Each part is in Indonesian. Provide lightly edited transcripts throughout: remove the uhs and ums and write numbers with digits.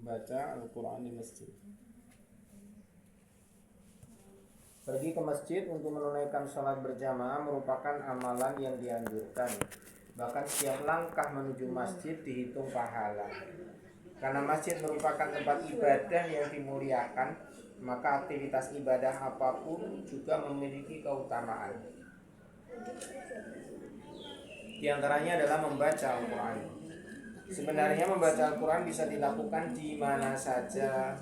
baca Al-Quran di masjid. Pergi ke masjid untuk menunaikan sholat berjamaah merupakan amalan yang dianjurkan. Bahkan setiap langkah menuju masjid dihitung pahala. Karena masjid merupakan tempat ibadah yang dimuliakan, maka aktivitas ibadah apapun juga memiliki keutamaan. Di antaranya adalah membaca Al-Quran. Sebenarnya membaca Al-Quran bisa dilakukan di mana saja,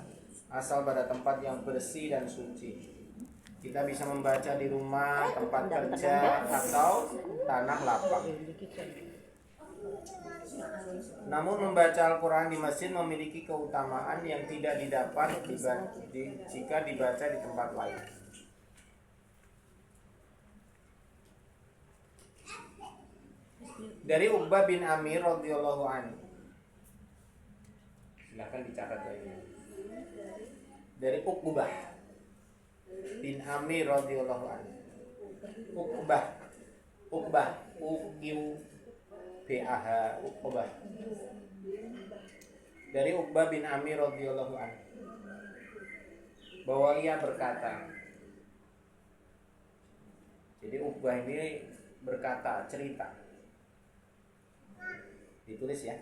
asal pada tempat yang bersih dan suci. Kita bisa membaca di rumah, tempat kerja, atau tanah lapang. Namun membaca Al-Quran di masjid memiliki keutamaan yang tidak didapat jika dibaca di tempat lain. Dari Uqbah bin Amir radhiyallahu anhu. Silakan dicatat ini. Dari Uqbah bin Amir radhiyallahu anhu. Uqbah Uqbah. Dari Uqbah bin Amir radhiyallahu anhu bahwa ia berkata. Jadi Uqbah ini berkata, cerita. Ditulis ya.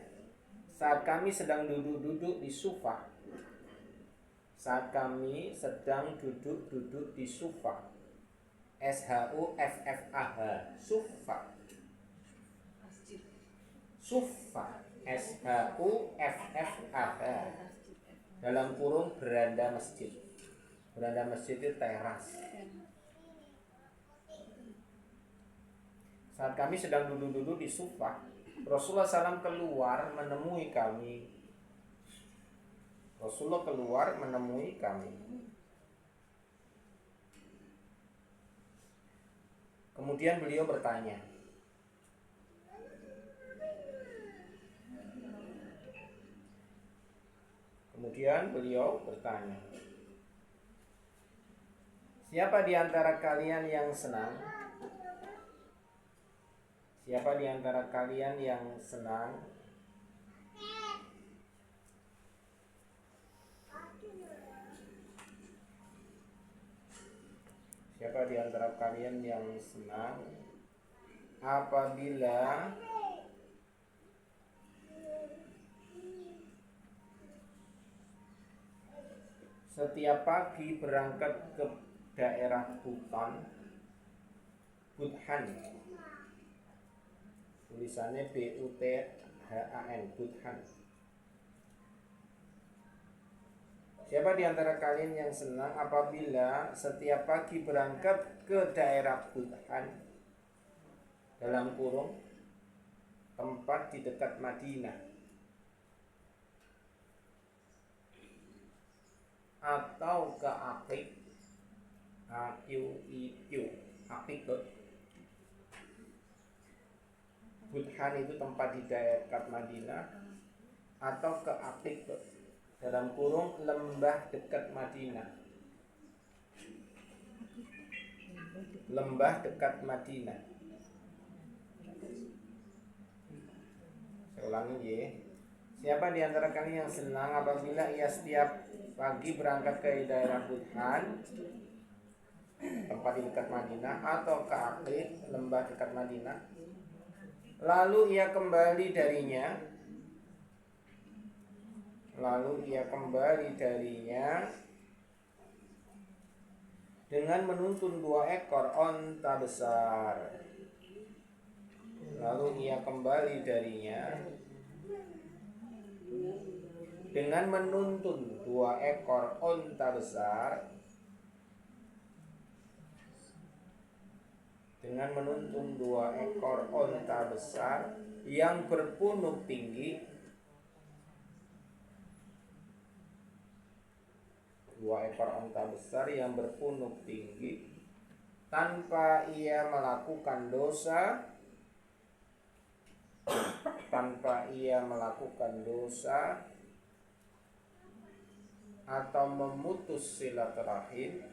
Saat kami sedang duduk-duduk di Sufa. SHUFFAH Sufa. SHUFFAH dalam kurung beranda masjid. Beranda masjid itu teras. Saat kami sedang duduk-duduk di Sufa, Rasulullah SAW keluar menemui kami. Kemudian beliau bertanya. Siapa di antara kalian yang senang? Siapa di antara kalian yang senang apabila setiap pagi berangkat ke daerah Budhan, tulisannya BUTHAN, Budhan. Siapa di antara kalian yang senang apabila setiap pagi berangkat ke daerah Budhan, dalam kurung tempat di dekat Madinah, atau ke Aqiq, Aqiq. Budhan itu tempat di dekat Madinah, atau ke Aqiq dalam kurung lembah dekat Madinah. Saya ulangi ya. Siapa di antara kalian yang senang apabila ia setiap pagi berangkat ke daerah Budhan, tempat di dekat Madinah, atau ke Aqiq, lembah dekat Madinah, lalu ia kembali darinya dengan menuntun 2 ekor onta besar. Yang berpunuk tinggi. 2 ekor onta besar yang berpunuk tinggi tanpa ia melakukan dosa atau memutus silaturahim.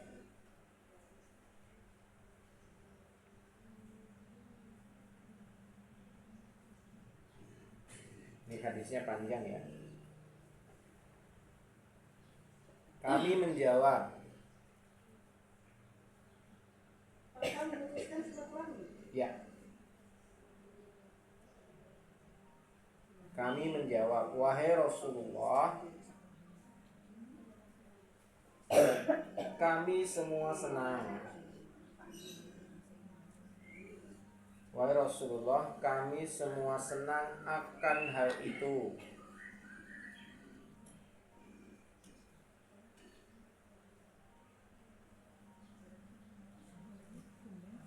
Ini hadisnya panjang ya. Kami menjawab. Ya. Kami menjawab, wahai Rasulullah, kami semua senang. Wahai Rasulullah, kami semua senang akan hal itu.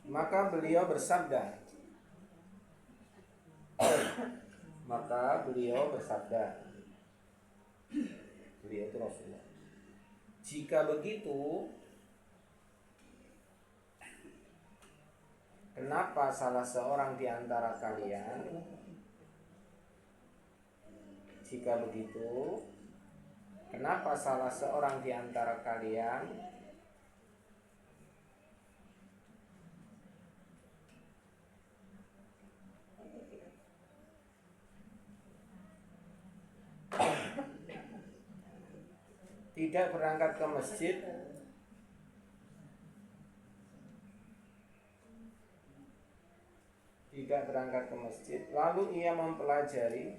Maka beliau bersabda, beliau itu Rasulullah, jika begitu, kenapa salah seorang di antara kalian, jika begitu, kenapa salah seorang di antara kalian tidak berangkat ke masjid lalu ia mempelajari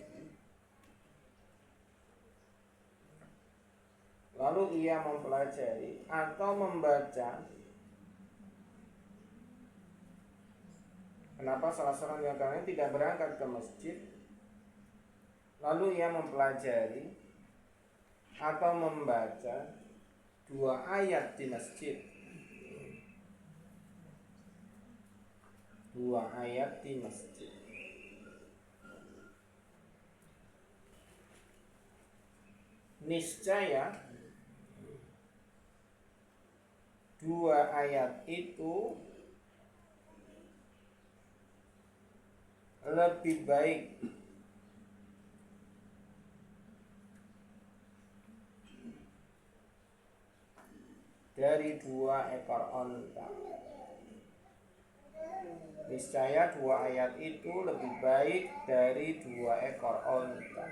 atau membaca. Kenapa salah seorang di antaranya tidak berangkat ke masjid lalu ia mempelajari atau membaca 2 ayat di masjid. 2 ayat di masjid. Niscaya 2 ayat itu lebih baik dari 2 ekor onta. Niscaya 2 ayat itu lebih baik dari 2 ekor onta.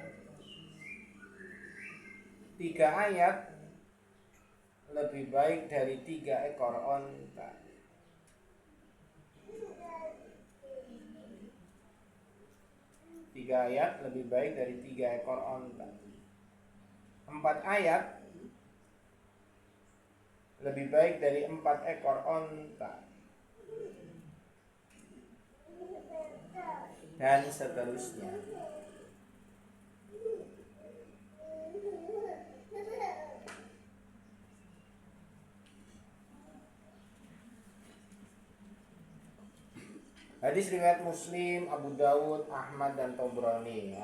3 ayat lebih baik dari 3 ekor onta. 3 ayat lebih baik dari 3 ekor onta. 4 ayat lebih baik dari 4 ekor onta. Dan seterusnya. Hadis riwayat Muslim, Abu Dawud, Ahmad dan Tabrani.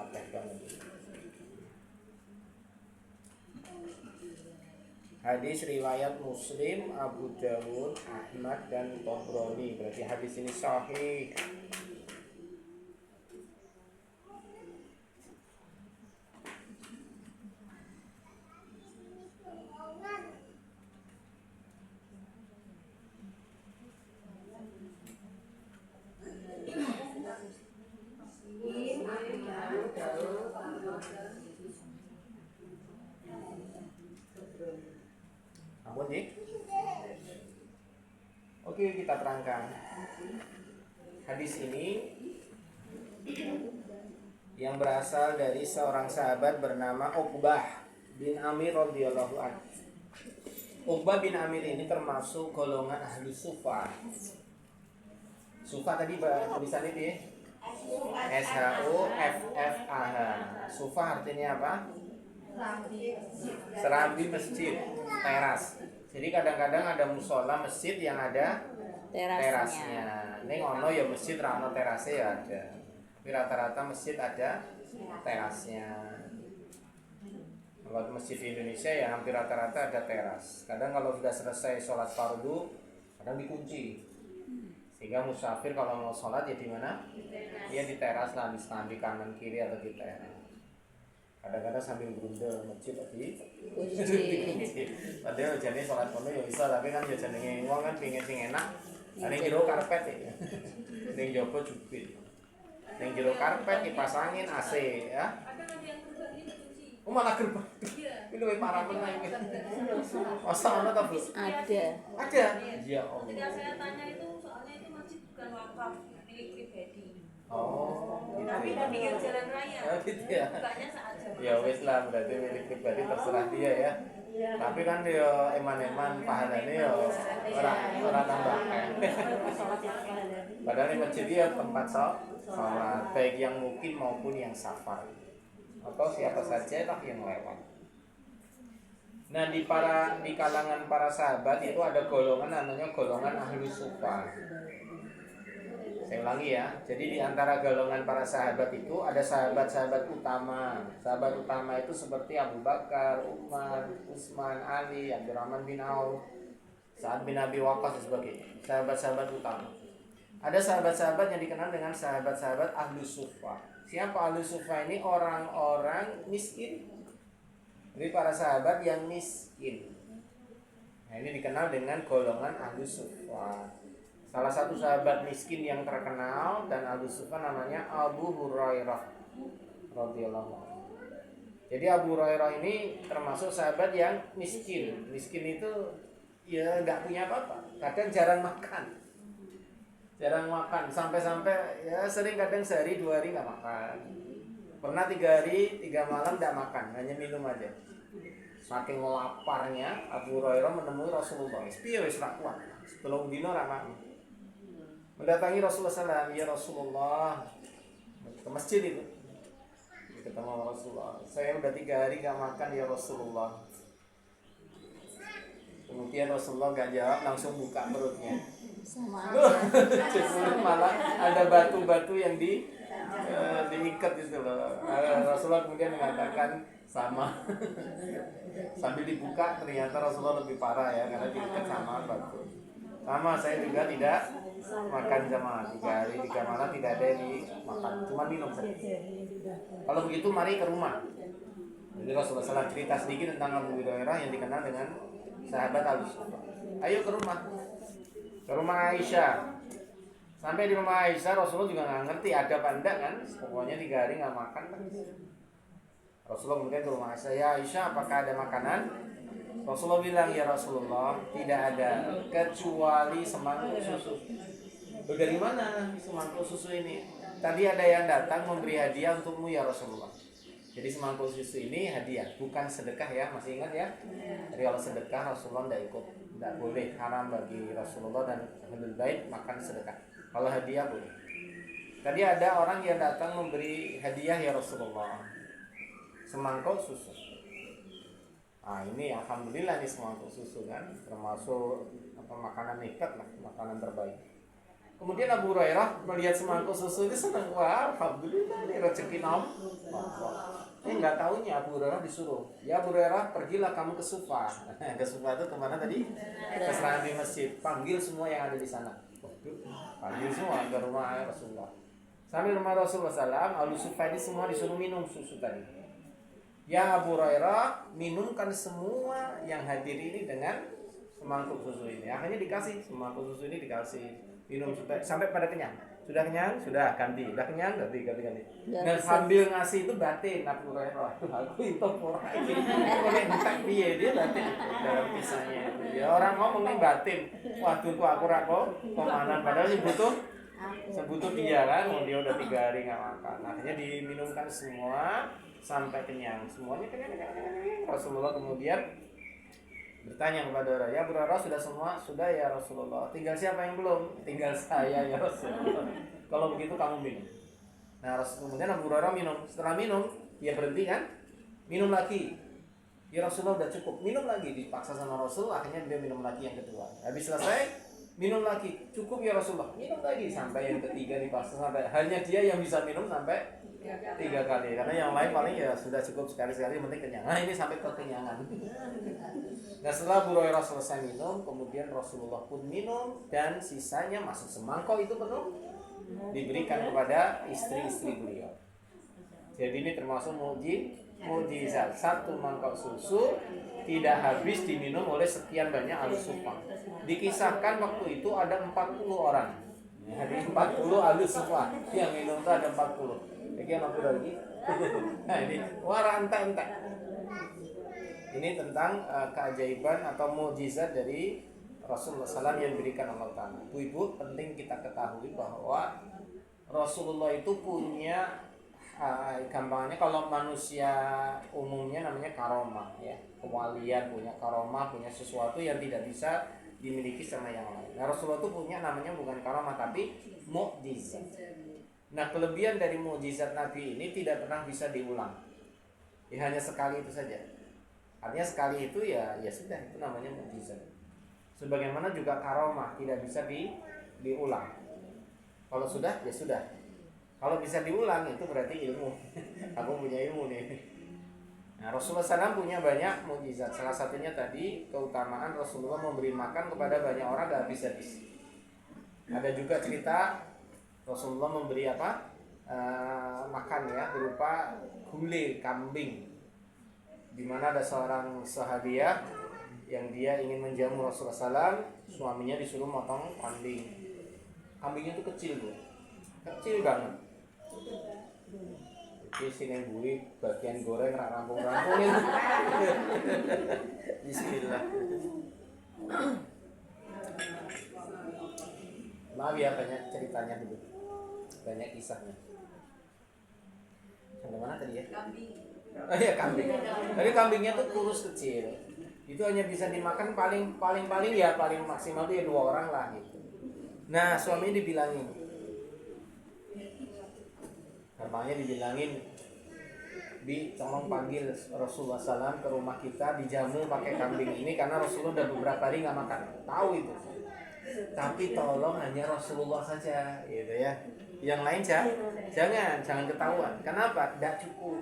Hadis riwayat Muslim, Abu Dawud, Ahmad dan Tabrani. Berarti hadis ini sahih. Oke, kita terangkan. Hadis ini yang berasal dari seorang sahabat bernama Uqbah bin Amir radhiyallahu anhu. Uqbah bin Amir ini termasuk golongan ahli Sufah. Sufah tadi tulisan itu ya. SHUFFAH. Sufah artinya apa? Serambi masjid, teras. Jadi kadang-kadang ada musola masjid yang ada terasnya. Ini ngono ya masjid rano terasnya ya ada. Tapi rata-rata masjid ada terasnya. Kalau masjid di Indonesia ya hampir rata-rata ada teras. Kadang kalau sudah selesai sholat fardu, kadang dikunci. Sehingga musafir kalau mau sholat ya di mana? Ya di teras lah, di kanan kiri atau di teras. Kadang-kadang sambil berundel masjid tadi dikunci. Padahal jadi sholat kono ya bisa, tapi kan jenenge wong kan pengin sing enak. Ning jero karpet ya. Ning jopo jubit. Ning jero karpet dipasangin AC ya. Oh malah gerbang. Ini Itu lebih parah meneh. Masa ono ta, Bu? Ada. Ada. Ya Allah. Ketika saya tanya itu soalnya itu masjid bukan wakaf milik pribadi. Oh, gitu. Tapi Ya. di pinggir jalan raya. Oh, gitu ya. Bukanya saat jam. Ya wis lah, berarti milik pribadi terserah dia ya. Tapi kan dia eman-eman pahalane ya ora tambah. Padahal di masjid dia tempat sholat baik yang mungkin maupun yang safar atau siapa saja lah yang lewat. Nah di kalangan para sahabat itu ada golongan namanya golongan ahli sufa. Saya ulangi ya. Jadi di antara golongan para sahabat itu ada sahabat-sahabat utama. Sahabat utama itu seperti Abu Bakar, Umar, Utsman, Ali, Abdurrahman bin Auf, Sa'ad bin Abi Waqqas dan sebagainya. Sahabat-sahabat utama. Ada sahabat-sahabat yang dikenal dengan sahabat-sahabat ahli sufa. Siapa ahli sufa ini? Orang-orang miskin. Jadi para sahabat yang miskin. Nah ini dikenal dengan golongan ahli sufa. Salah satu sahabat miskin yang terkenal dan ahli sufa namanya Abu Hurairah radhiyallahu anhu. Jadi Abu Hurairah ini termasuk sahabat yang miskin. Miskin itu ya nggak punya apa-apa. Kadang jarang makan. Jarang makan sampai-sampai ya sering kadang sehari 2 hari nggak makan. Pernah 3 hari 3 malam nggak makan, hanya minum aja. Saking laparnya Abu Hurairah menemui Rasulullah. Piye wis ra kuat. 3 dina ra makan. Mendatangi Rasulullah SAW, ya Rasulullah, ke masjid itu ketemu Rasulullah. Saya udah 3 hari gak makan ya Rasulullah. Kemudian Rasulullah gak jawab, langsung buka perutnya. Sama aja. Malah ada batu-batu yang diikat gitu loh. Rasulullah kemudian mengatakan sama. Sambil dibuka ternyata Rasulullah lebih parah ya, karena diikat sama batu. Sama saya juga tidak makan sama 3 hari 3 malam tidak ada yang dimakan, cuma minum saja. Kalau begitu mari ke rumah. Jadi Rasulullah SAW cerita sedikit tentang Abu Hurairah yang dikenal dengan sahabat al-Sufa. Ayo ke rumah Aisyah. Sampai di rumah Aisyah Rasulullah juga nggak ngerti ada apa enggak kan, pokoknya 3 hari nggak makan kan. Rasulullah kemudian ke rumah Aisyah, ya Aisyah apakah ada makanan? Rasulullah bilang, ya Rasulullah tidak ada kecuali semangkuk susu. Dari mana semangkuk susu ini? Tadi ada yang datang memberi hadiah untukmu ya Rasulullah. Jadi semangkuk susu ini hadiah, bukan sedekah ya, masih ingat ya? Jadi kalau sedekah Rasulullah tidak ikut, tidak boleh, haram bagi Rasulullah dan Ahlul Bait makan sedekah. Kalau hadiah boleh. Tadi ada orang yang datang memberi hadiah ya Rasulullah, semangkuk susu. Nah ini alhamdulillah nih semangkuk susu kan, termasuk makanan nikmat lah, makanan terbaik. Kemudian Abu Hurairah melihat semangkuk susu itu senang, wah alhamdulillah nih rezeki nom. Nggak tahunya Abu Hurairah disuruh, ya Abu Hurairah pergilah kamu ke Sufa. Ke Sufa itu kemana tadi? Ke serangan di masjid. Panggil semua yang ada di sana. Panggil semua ke rumah Rasulullah. Sampai rumah Rasulullah SAW, Ahlu Sufa ini semua disuruh minum susu tadi. Ya Abu Hurairah, minumkan semua yang hadir ini dengan semangkuk susu ini. Akhirnya dikasih semangkuk susu ini, dikasih minum sampai pada kenyang. Sudah kenyang, sudah ganti. Sudah kenyang, ganti. Dan sambil ngasih itu batin Abu Hurairah. Tuh aku itu orang ini. Boleh entek piye dia batin dalam kisahnya. Ya orang ngomong nih batin. Waduh kok aku ra kok komanan padahal sebutuh dia kan, dia udah 3 hari nggak makan. Akhirnya diminumkan semua sampai kenyang, semuanya kenyang. Rasulullah kemudian bertanya kepada Hurairah, ya Abu Hurairah sudah semua? Sudah ya Rasulullah. Tinggal siapa yang belum? Tinggal saya ya Rasulullah. Kalau begitu kamu minum. Nah kemudian Abu Hurairah minum. Setelah minum, dia berhenti kan? Minum lagi. Ya Rasulullah udah cukup. Minum lagi, dipaksa sama Rasul. Akhirnya dia minum lagi yang kedua. Habis selesai, minum lagi. Cukup ya Rasulullah. Minum lagi sampai yang ketiga dipaksa sampai hanya dia yang bisa minum sampai 3 kali, karena yang lain paling ya sudah cukup sekali-sekali, yang penting kenyang. Nah ini sampai kekenyangan. Nah setelah Abu Hurairah selesai minum, kemudian Rasulullah pun minum dan sisanya masuk semangkok itu penuh diberikan kepada istri-istri beliau. Jadi ini termasuk mukjizat. 1 mangkok susu tidak habis diminum oleh sekian banyak ahli sufa. Dikisahkan waktu itu ada 40 orang. Jadi 40 ahli sufa yang minum itu ada 40. Sekian aku lagi. Nah ini wara entek. Ini tentang keajaiban atau mukjizat dari Rasulullah SAW yang diberikan Allah Ta'ala. Ibu, penting kita ketahui bahwa Rasulullah itu punya gampangnya kalau manusia umumnya namanya karomah ya, kewalian, punya karomah, punya sesuatu yang tidak bisa dimiliki sama yang lain. Nah, Rasulullah itu punya namanya bukan karomah tapi mukjizat. Nah, kelebihan dari mukjizat Nabi ini tidak pernah bisa diulang. Ya, hanya sekali itu saja. Artinya sekali itu ya sudah, itu namanya mukjizat. Sebagaimana juga karomah tidak bisa diulang. Kalau sudah ya sudah. Kalau bisa diulang itu berarti ilmu. Aku punya ilmu nih. Nah, Rasulullah SAW punya banyak mukjizat. Salah satunya tadi keutamaan Rasulullah memberi makan kepada banyak orang gak habis-habis. Ada juga cerita Rasulullah memberi makan ya berupa gulai kambing. Di mana ada seorang sahabiah yang dia ingin menjamu Rasulullah SAW, suaminya disuruh motong kambing. Kambingnya itu kecil bu, kecil banget. Jadi sini bui bagian goreng rampung-rampung itu. Bismillah. Maaf ya banyak ceritanya dulu, banyak kisahnya. Sampai mana tadi ya? Kambing. Oh iya kambing. Jadi kambingnya tuh kurus kecil. Itu hanya bisa dimakan paling ya paling maksimal tuh ya 2 orang lah gitu. Nah suami dibilangin, gampangnya dibilangin, Bi, tolong panggil Rasulullah SAW ke rumah kita dijamu pakai kambing ini karena Rasulullah udah beberapa hari nggak makan. Tahu itu. Tapi tolong hanya Rasulullah saja, gitu ya. Yang lain jangan ketahuan. Kenapa? Tidak cukup.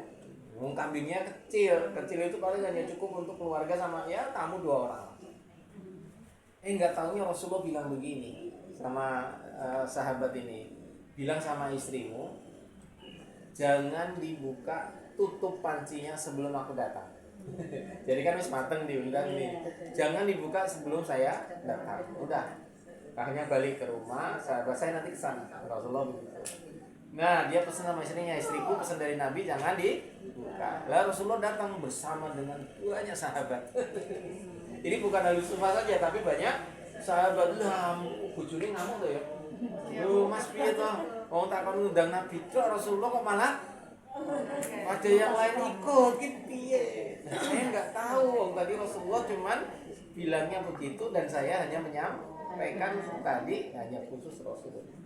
Kambingnya kecil itu paling hanya cukup untuk keluarga sama ya tamu 2 orang. Nggak taunya Rasulullah bilang begini sama sahabat ini, bilang sama istrimu, jangan dibuka, tutup pancinya sebelum aku datang. Jadi kan wis mateng diundang nih, jangan dibuka sebelum saya datang. Udah, akhirnya balik ke rumah, sahabat saya nanti kesana. Rasulullah begitu. Nah dia pesan sama istrinya, istriku pesan dari Nabi jangan dibuka. Lalu Rasulullah datang bersama dengan banyak sahabat. Ini bukan ahli sunnah saja tapi banyak sahabat. Lah bojone ngamuk tuh ya. Mas piye to? Wong tak kon ngundang Nabi kok Rasulullah kok malah ada yang lain ikut gitu piye. Saya enggak tahu, tadi Rasulullah cuman bilangnya begitu dan saya hanya menyampaikan tadi hanya khusus Rasulullah.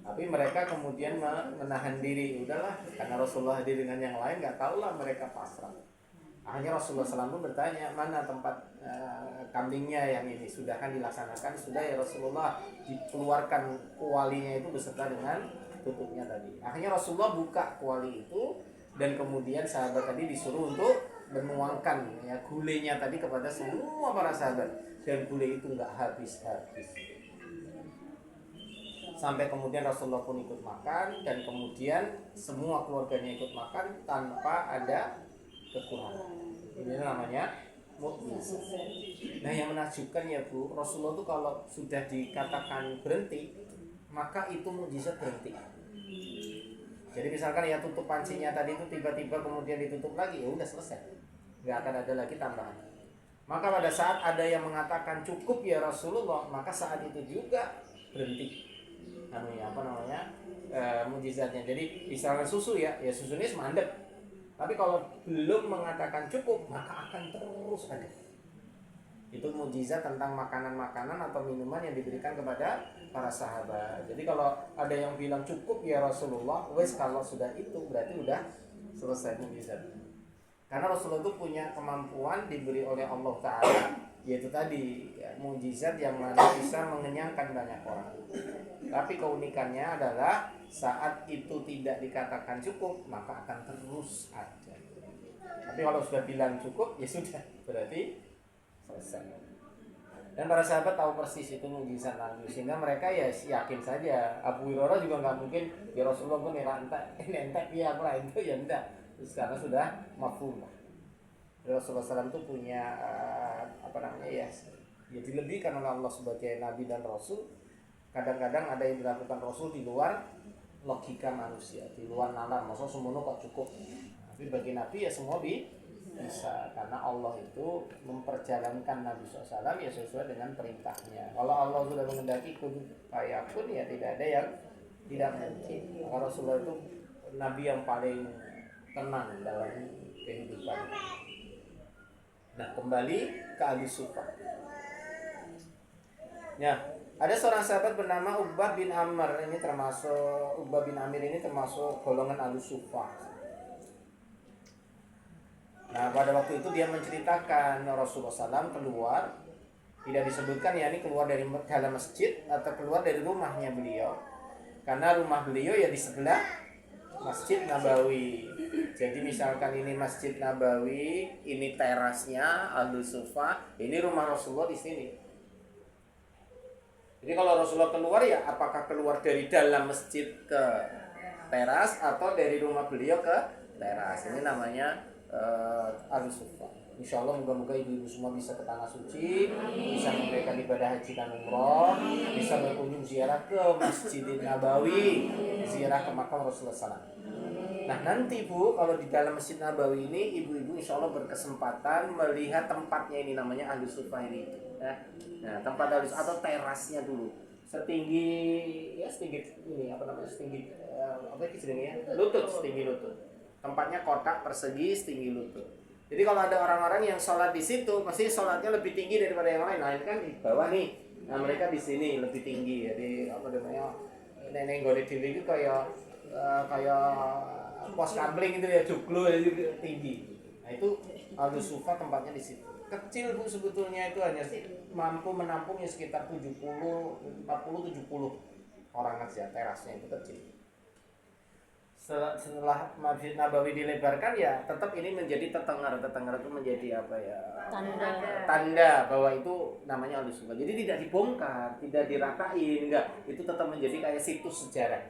Tapi mereka kemudian menahan diri, udahlah karena Rasulullah hadir dengan yang lain, nggak tahulah mereka pasrah. Akhirnya Rasulullah SAW bertanya, mana tempat kambingnya yang ini sudah kan dilaksanakan, sudah ya Rasulullah, dikeluarkan kualinya itu beserta dengan tutupnya tadi. Akhirnya Rasulullah buka kuali itu dan kemudian sahabat tadi disuruh untuk menuangkan ya gulainya tadi kepada semua para sahabat dan gulai itu nggak habis-habis. Sampai kemudian Rasulullah pun ikut makan dan kemudian semua keluarganya ikut makan tanpa ada kekurangan. Ini namanya mukjizat. Nah yang menakjubkan ya Bu, Rasulullah itu kalau sudah dikatakan berhenti, maka itu mukjizat berhenti. Jadi misalkan ya tutup pancinya tadi itu tiba-tiba kemudian ditutup lagi, ya udah selesai, nggak akan ada lagi tambahan. Maka pada saat ada yang mengatakan cukup ya Rasulullah, maka saat itu juga berhenti. Mukjizatnya. Jadi misalnya susu ya susunya semandek. Tapi kalau belum mengatakan cukup, maka akan terus ada. Itu mukjizat tentang makanan-makanan atau minuman yang diberikan kepada para sahabat. Jadi kalau ada yang bilang cukup ya Rasulullah, wes kalau sudah itu berarti udah selesai mukjizat. Karena Rasulullah itu punya kemampuan diberi oleh Allah Ta'ala, yaitu tadi ya, mukjizat yang mana bisa mengenyangkan banyak orang. Tapi keunikannya adalah saat itu tidak dikatakan cukup, maka akan terus ada. Tapi kalau sudah bilang cukup, ya sudah, berarti selesai. Dan para sahabat tahu persis itu mukjizat Nabi, sehingga mereka ya yakin saja. Abu Hurairah juga nggak mungkin ya Rasulullah pun entek ya apa itu ya enggak. Terus karena sudah mafhum. Rasulullah SAW itu punya ya dilebihkan oleh Allah sebagai Nabi dan Rasul. Kadang-kadang ada yang dilakukan Rasul di luar logika manusia, di luar nalar. Maksudnya semuanya kok cukup. Tapi bagi Nabi ya semua Bisa, karena Allah itu memperjalankan Nabi SAW ya sesuai dengan perintahnya. Kalau Allah sudah menghendaki kun fayakun ya tidak ada yang tidak mungkin. Maka Rasulullah itu Nabi yang paling tenang dalam kehidupan. Nah, kembali ke Abi Sufyan. Ya, ada seorang sahabat bernama Uqbah bin Amr. Uqbah bin Amir ini termasuk golongan Abi Sufyan. Nah, pada waktu itu dia menceritakan Rasulullah SAW keluar, tidak disebutkan ya ini keluar dari dalam masjid atau keluar dari rumahnya beliau, karena rumah beliau ya di sebelah Masjid Nabawi. Jadi misalkan ini Masjid Nabawi, ini terasnya Ahlus Sufa, ini rumah Rasulullah di sini. Jadi kalau Rasulullah keluar ya apakah keluar dari dalam masjid ke teras atau dari rumah beliau ke teras. Ini namanya Ahlus Sufa. Insya Allah moga-moga ibu-ibu semua bisa ke tanah suci, bisa memberikan ibadah haji dan umroh, bisa berkunjung ziarah ke Masjidil Nabawi, ziarah ke makam Rasulullah SAW. Nah nanti Bu, kalau di dalam Masjid Nabawi ini ibu-ibu insya Allah berkesempatan melihat tempatnya ini, namanya Ahlus Sufa ini. Nah tempat Ahlus atau terasnya dulu setinggi ini apa namanya setinggi lutut, setinggi lutut. Tempatnya kotak persegi setinggi lutut. Jadi kalau ada orang-orang yang sholat di situ, pasti sholatnya lebih tinggi daripada yang lain. Nah ini kan di bawah nih. Nah mereka di sini lebih tinggi. Jadi apa namanya nenek gone dili itu kayak pos kampling itu ya, joglo itu tinggi. Nah itu Ahlus Sufa tempatnya di situ. Kecil Bu sebetulnya, itu hanya mampu menampungnya sekitar 40-70 orang aja, terasnya itu kecil. Setelah Masjid Nabawi dilebarkan ya tetap ini menjadi tetengar itu menjadi apa ya, tanda bahwa itu namanya Ahlus Sufa. Jadi tidak dibongkar, tidak diratain, enggak, itu tetap menjadi kayak situs sejarah.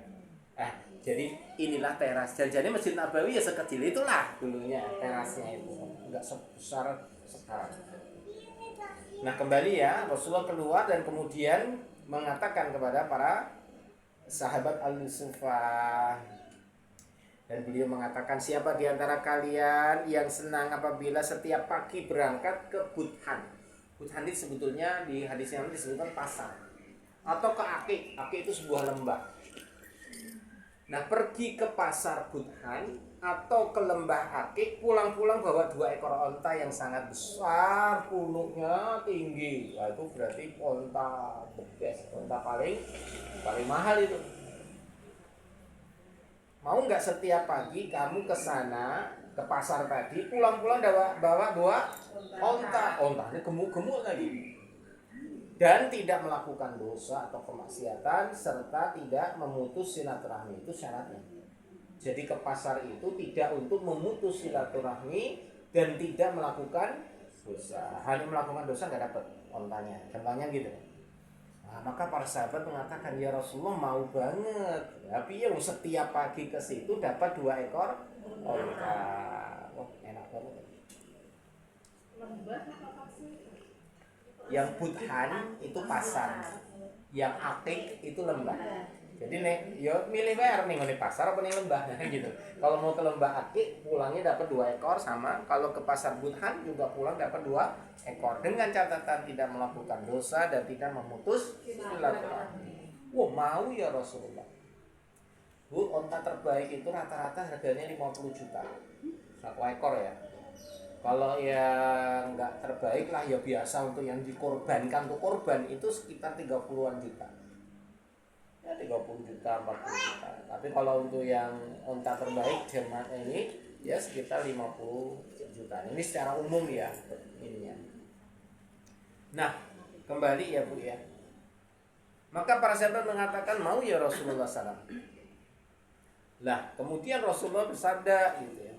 Jadi inilah teras. Jadi Masjid Nabawi ya sekecil itulah dulunya terasnya itu, enggak sebesar sekarang. Nah kembali ya, Rasulullah keluar dan kemudian mengatakan kepada para sahabat Ahlus Sufa. Dan beliau mengatakan, siapa di antara kalian yang senang apabila setiap pagi berangkat ke Budhan. Budhan itu sebetulnya di hadis yang lain disebutkan pasar. Atau ke Akik. Akik itu sebuah lembah. Nah pergi ke pasar Budhan atau ke lembah Akik, pulang-pulang bawa 2 ekor onta yang sangat besar, punuknya tinggi. Nah, itu berarti onta bedes, onta paling mahal itu. Mau nggak setiap pagi kamu ke sana, ke pasar tadi, pulang-pulang bawa 2 onta. Ontanya gemuk-gemuk lagi. Dan tidak melakukan dosa atau kemaksiatan serta tidak memutus silaturahmi, itu syaratnya. Jadi ke pasar itu tidak untuk memutus silaturahmi dan tidak melakukan dosa. Hanya melakukan dosa nggak dapat ontanya. Contohnya gitu. Nah, maka para sahabat mengatakan, ya Rasulullah mau banget. Tapi yang setiap pagi ke situ dapat 2 ekor onta. Wah enak banget. Yang Budhan itu pasar, yang Akik itu lembah. Jadi nih, yo milih bayar nih ngene pasar apa nih lembah gitu. Kalau mau ke lembah Akik pulangnya dapat 2 ekor, sama kalau ke pasar Budhan juga pulang dapat 2 ekor dengan catatan tidak melakukan dosa dan tidak memutus silaturahmi. Wah mau ya Rasulullah. Bu, onta terbaik itu rata-rata harganya 50 juta 1 ekor ya. Kalau yang nggak terbaik lah ya biasa untuk yang dikorbankan, untuk korban itu sekitar 30-an juta. Ya 30 juta, 40 juta. Tapi kalau untuk yang onta terbaik Jerman ini ya sekitar 50 juta. Ini secara umum ya ininya. Nah, kembali ya Bu ya. Maka para sahabat mengatakan mau ya Rasulullah SAW. Lah, kemudian Rasulullah bersabda gitu ya.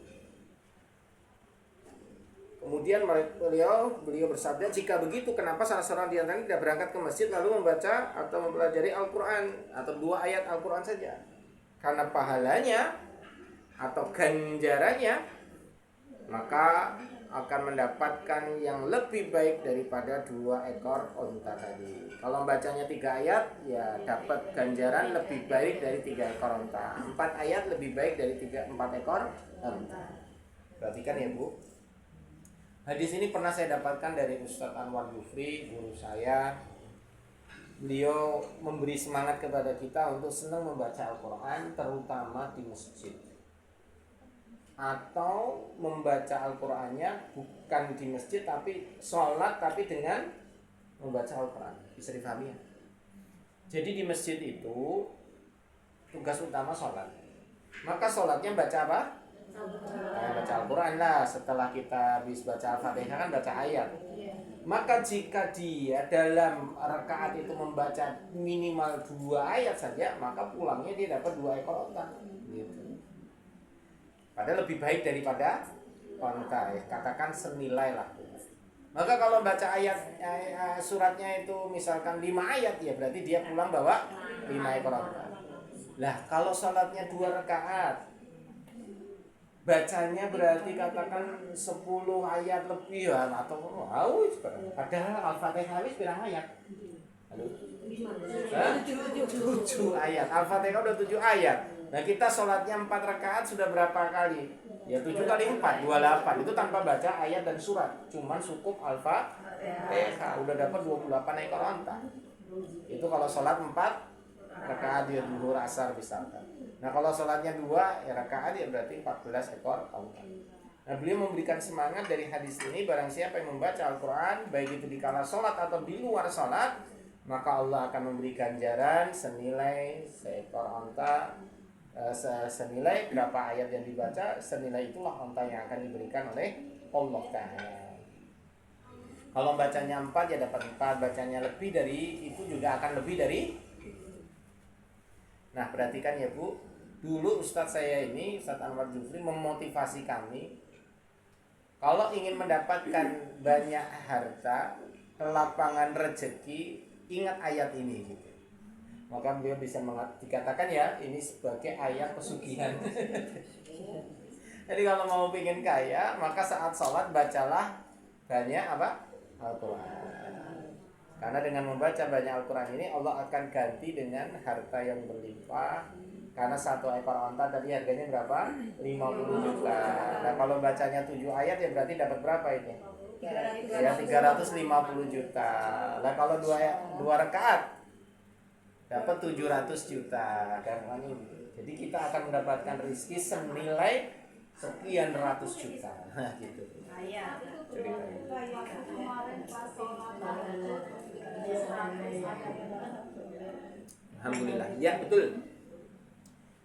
Kemudian beliau bersabda, jika begitu kenapa salah seorang di antara tidak berangkat ke masjid lalu membaca atau mempelajari Al-Quran atau 2 ayat Al-Quran saja, karena pahalanya atau ganjarannya maka akan mendapatkan yang lebih baik daripada 2 ekor onta tadi. Kalau membacanya 3 ayat ya dapat ganjaran lebih baik dari 3 ekor onta. 4 ayat lebih baik dari 4 ekor onta. Perhatikan ya Bu. Hadis ini pernah saya dapatkan dari Ustadz Anwar Jufri, guru saya. Beliau memberi semangat kepada kita untuk senang membaca Al-Quran, terutama di masjid. Atau membaca Al-Qurannya bukan di masjid, tapi sholat, tapi dengan membaca Al-Quran. Bisa difahami ya? Jadi di masjid itu tugas utama sholat. Maka sholatnya baca apa? Baca Al-Quran lah. Setelah kita habis baca Al-Fatihah kan baca ayat. Maka jika dia dalam rakaat itu membaca minimal 2 ayat saja, maka pulangnya dia dapat 2 ekor onta. Gitu. Padahal lebih baik daripada onta. Katakan senilai lah. Maka kalau baca ayat suratnya itu misalkan 5 ayat, ya berarti dia pulang bawa 5 ekor onta. Lah kalau sholatnya 2 rakaat, bacanya berarti katakan 10 ayat lebih ya, atau padahal Al-Fatihah habis berapa ayat? Halo? 7 ayat. Al-Fatihah udah 7 ayat. Nah kita sholatnya 4 rakaat sudah berapa kali? Ya 7 kali 4, 28. Itu tanpa baca ayat dan surat. Cuman cukup Al-Fatihah. Udah dapat 28 ekor onta. Itu kalau sholat 4 rakaat dia zuhur asar misalkan. Nah kalau sholatnya 2 ya rakaat ya berarti 14 ekor onta. Nah beliau memberikan semangat dari hadis ini, barang siapa yang membaca Al-Quran baik itu di kala sholat atau di luar sholat, maka Allah akan memberi ganjaran senilai seekor onta, senilai berapa ayat yang dibaca, senilai itulah onta yang akan diberikan oleh Allah Ta'ala. Kalau bacanya 4 ya dapat 4, bacanya lebih dari itu juga akan lebih dari. Nah perhatikan ya Bu, dulu Ustadz saya ini, Ustadz Anwar Jufri memotivasi kami, kalau ingin mendapatkan banyak harta, lapangan rezeki, ingat ayat ini gitu. Maka beliau bisa dikatakan ya ini sebagai ayat pesugihan. Jadi kalau mau ingin kaya, maka saat sholat bacalah banyak apa? Al-Quran. Karena dengan membaca banyak Al-Quran ini Allah akan ganti dengan harta yang berlimpah. Karena 1 ekor onta tadi harganya berapa? 50 juta. Nah kalau bacanya 7 ayat ya berarti dapat berapa ini? Ya 350 juta. Nah kalau 2 rakaat dapat 700 juta. Jadi kita akan mendapatkan rezeki senilai sekian ratus juta. Nah gitu. Alhamdulillah. Ya betul.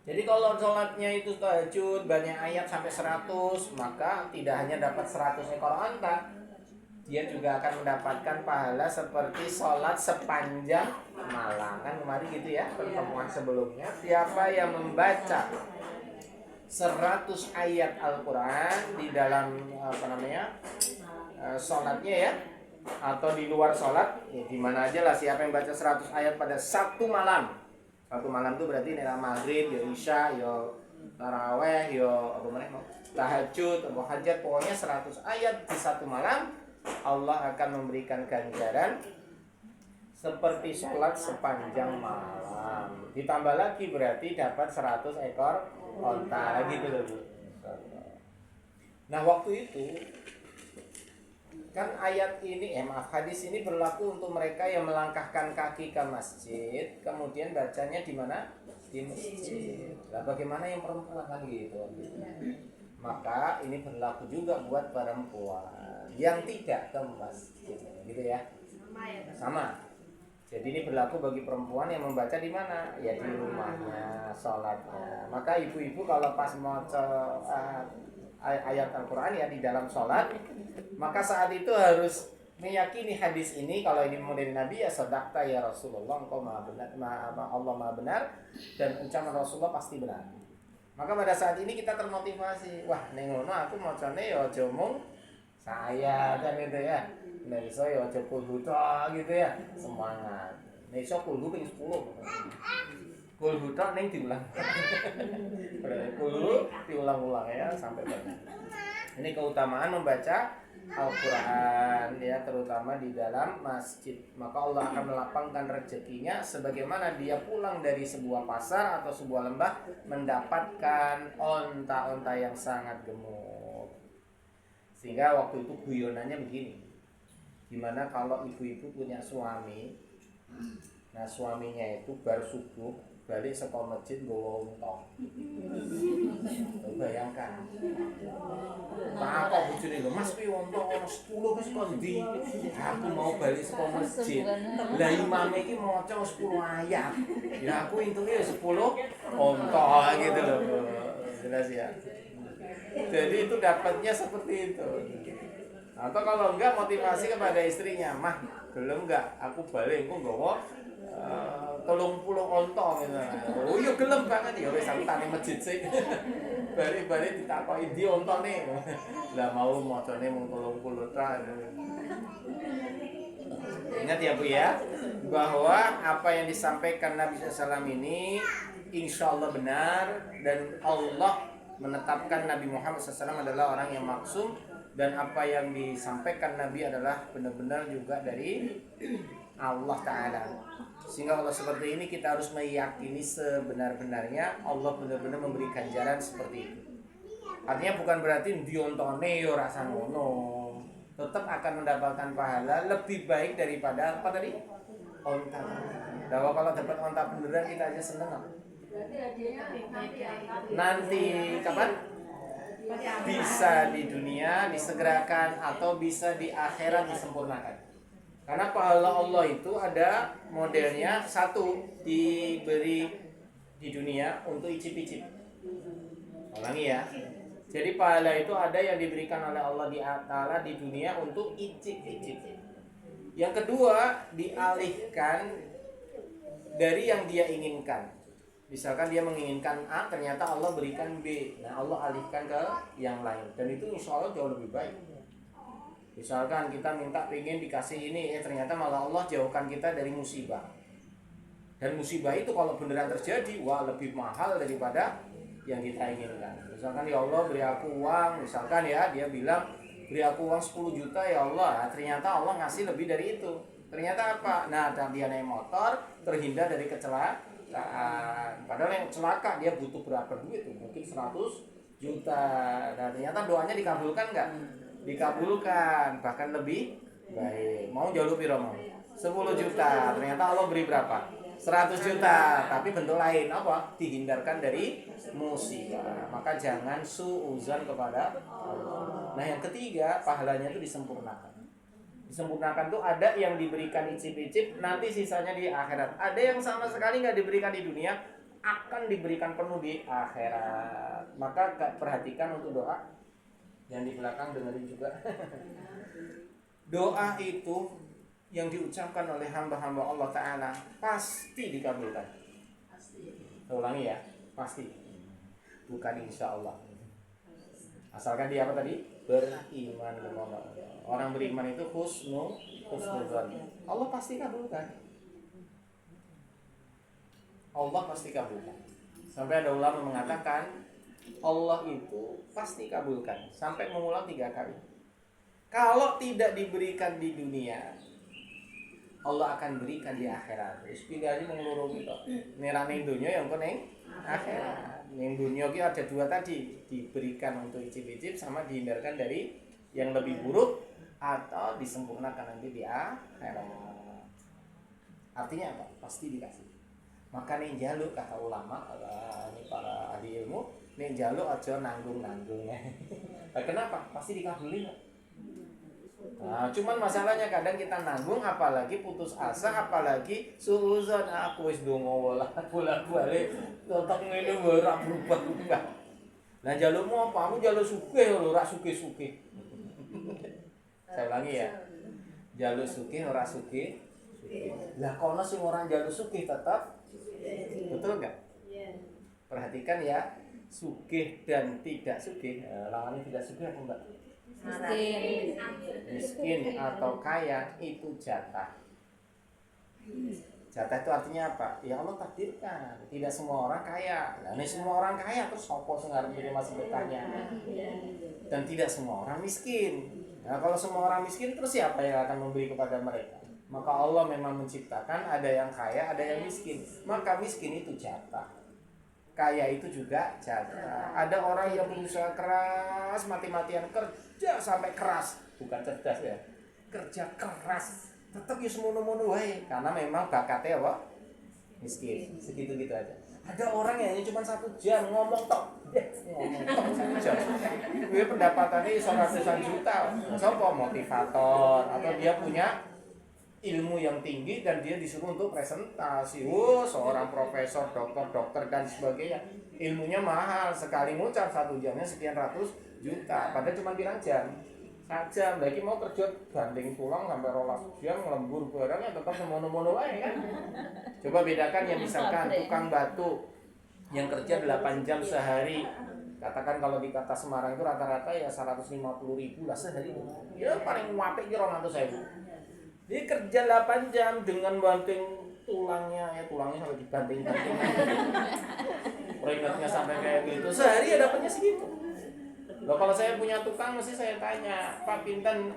Jadi kalau sholatnya itu tahajud banyak ayat sampai 100, maka tidak hanya dapat 100 ekor onta, dia juga akan mendapatkan pahala seperti sholat sepanjang malam. Kan kemarin gitu ya pertemuan sebelumnya, siapa yang membaca 100 ayat Al-Quran di dalam sholatnya ya, atau di luar sholat ya, di mana aja lah, siapa yang baca 100 ayat pada satu malam. Satu malam itu berarti nilai maghrib, ya isya, ya taraweh, ya tahajud, atau hajat, pokoknya 100 ayat di satu malam, Allah akan memberikan ganjaran seperti sholat sepanjang malam. Ditambah lagi berarti dapat 100 ekor onta lagi tuh. Nah waktu itu kan ayat ini, hadis ini berlaku untuk mereka yang melangkahkan kaki ke masjid, kemudian bacanya di mana? Di masjid. Lah bagaimana yang perempuan kan gitu? Maka ini berlaku juga buat perempuan yang tidak ke masjid, gitu ya? Sama. Jadi ini berlaku bagi perempuan yang membaca di mana? Ya di rumahnya, sholatnya. Maka ibu-ibu kalau pas mau ayat Al-Quran ya di dalam sholat, maka saat itu harus meyakini hadis ini. Kalau ini dari Nabi ya sadaqta ya Rasulullah, engkau maha benar, Allah maha benar, dan ucapan Rasulullah pasti benar. Maka pada saat ini kita termotivasi, wah nengono aku mau cane ya aja mung saya kan gitu ya. Nek iso ya aja kulhu tok gitu ya. Semangat. Nek iso kulhu ping 10. Kulhu tok ning diulang. Kulhu diulang-ulang ya sampai benar. Ini keutamaan membaca Al-Quran ya, terutama di dalam masjid. Maka Allah akan melapangkan rezekinya sebagaimana dia pulang dari sebuah pasar atau sebuah lembah mendapatkan onta-onta yang sangat gemuk. Sehingga waktu itu guyonannya begini. Gimana kalau ibu-ibu punya suami, nah suaminya itu baru subuh balik sekolah masjid nggawa unta. Bayangkan. Tak apa bojone lho, Mas kuwi unta ono 10 wis kok ndi? Aku mau balik sekolah masjid. Lah imame iki maca 10 ayat. Ya aku intuke 10 unta gitu loh. Jelas ya. Jadi itu dapatnya seperti itu. Atau kalau enggak motivasi kepada istrinya, mah gelem enggak aku balik engko nggawa 30 onto gitu. Oh iya gelem banget ya wis aku tani masjid sih. Bari-bari ditakoki ndi ontone. Lah mau macane mung 30 ta. Ingat ya Bu ya, bahwa apa yang disampaikan Nabi SAW ini insya Allah benar, dan Allah menetapkan Nabi Muhammad SAW adalah orang yang maksum, dan apa yang disampaikan Nabi adalah benar-benar juga dari Allah Ta'ala. Sehingga Allah seperti ini kita harus meyakini sebenar-benarnya Allah benar-benar memberi ganjaran seperti itu. Artinya bukan berarti diontone yo rasa ngono. Tetap akan mendapatkan pahala lebih baik daripada apa tadi? Onta. Bahwa kalau dapat onta beneran kita aja seneng. Nanti kapan? Bisa di dunia disegerakan atau bisa di akhirat disempurnakan. Karena pahala Allah itu ada modelnya, satu diberi di dunia untuk icip-icip. Ulangi ya. Jadi pahala itu ada yang diberikan oleh Allah Ta'ala di dunia untuk icip-icip. Yang kedua, dialihkan dari yang dia inginkan. Misalkan dia menginginkan A, ternyata Allah berikan B. Nah, Allah alihkan ke yang lain. Dan itu insya Allah jauh lebih baik. Misalkan kita minta pengen dikasih ini, ternyata malah Allah jauhkan kita dari musibah. Dan musibah itu kalau beneran terjadi, wah lebih mahal daripada yang kita inginkan. Misalkan ya Allah beri aku uang, misalkan ya dia bilang beri aku uang 10 juta ya Allah, ternyata Allah ngasih lebih dari itu. Ternyata apa? Nah, dia naik motor terhindar dari kecelakaan. Padahal yang celaka dia butuh berapa duit tuh? Mungkin 100 juta. Dan ternyata doanya dikabulkan nggak? Dikabulkan, bahkan lebih baik. Mau jalur piro mau? 10 juta. Ternyata Allah beri berapa? 100 juta. Tapi bentuk lain apa? Dihindarkan dari musibah. Maka jangan suuzon kepada Allah. Nah, yang ketiga, pahalanya itu disempurnakan. Disempurnakan tuh ada yang diberikan icip-icip, nanti sisanya di akhirat. Ada yang sama sekali nggak diberikan di dunia, akan diberikan penuh di akhirat. Maka perhatikan untuk doa. Yang di belakang dengerin juga. Doa itu yang diucapkan oleh hamba-hamba Allah Ta'ala pasti dikabulkan. Saya ulangi ya, pasti. Bukan insya Allah. Asalkan dia apa tadi? Beriman kepada Allah. Orang beriman itu husnuzon. Allah pasti kabulkan. Allah pasti kabulkan. Sampai ada ulama mengatakan Allah itu pasti kabulkan sampai mengulang 3 kali. Kalau tidak diberikan di dunia, Allah akan berikan di akhirat. Wis pilihannya mengelurung itu. Nerane dunia yang kuning akhirat. Yang dunia itu ada 2 tadi, diberikan untuk icip-icip sama dihindarkan dari yang lebih buruk atau disempurnakan nanti di akhirat. Artinya apa? Pasti dikasih. Maka nih jaluk kata ulama, ini para ahli ilmu, nih jaluk aja nanggung-nanggung. Nah, kenapa? Pasti dikabulin. Nah, cuman masalahnya kadang kita nanggung, apalagi putus asa, apalagi suuzon. Aku wis donga walah bolak-balik, totok ngene ora berubah-ubah. Nah, jalukmu apa? Aku jaluk sugih lho, ora sugih-sugih. Saya ulangi ya. Jaluk sugih ora sugih. Lah kono sing ora jaluk sugih tetap. Betul enggak? Perhatikan ya, sugih dan tidak sugih. Lawannya tidak sugih apa enggak? Miskin atau kaya itu jatah. Jatah itu artinya apa? Ya Allah takdirkan. Tidak semua orang kaya. Nah, ini semua orang kaya terus sopo sing arep masih bertanya. Dan tidak semua orang miskin. Nah, kalau semua orang miskin terus siapa yang akan memberi kepada mereka? Maka Allah memang menciptakan ada yang kaya, ada yang miskin. Maka miskin itu jatah. Kaya itu juga jatah. Ada orang yang berusaha keras, mati-matian kerja sampai keras, bukan cerdas ya, kerja keras, tetap ya semono-mono wae, karena memang bakatnya apa? Miskin, segitu-gitu aja. Ada orang yang hanya cuma 1 jam ngomong tok 1 jam. Dia pendapatannya iso ratusan juta. Sopo motivator atau dia punya ilmu yang tinggi dan dia disuruh untuk presentasi. Seorang profesor, dokter dan sebagainya. Ilmunya mahal, sekali ngucap 1 jamnya sekian ratus juta. Padahal cuma bilang jam. 1 jam lagi mau kerja banding pulang sampai 12 jam ngelembur barangnya tetap semono-mono wae kan. Coba bedakan yang misalkan tukang batu yang kerja 8 jam sehari. Katakan kalau di kota Semarang itu rata-rata ya 150.000 lah sehari. Ya paling apik ki 200.000. Dia kerja 8 jam dengan banting tulangnya sampai dibanting-banting. Keringatnya sampai kayak gitu. Sehari ya dapatnya segitu. Loh, kalau saya punya tukang mesti saya tanya, Pak pinten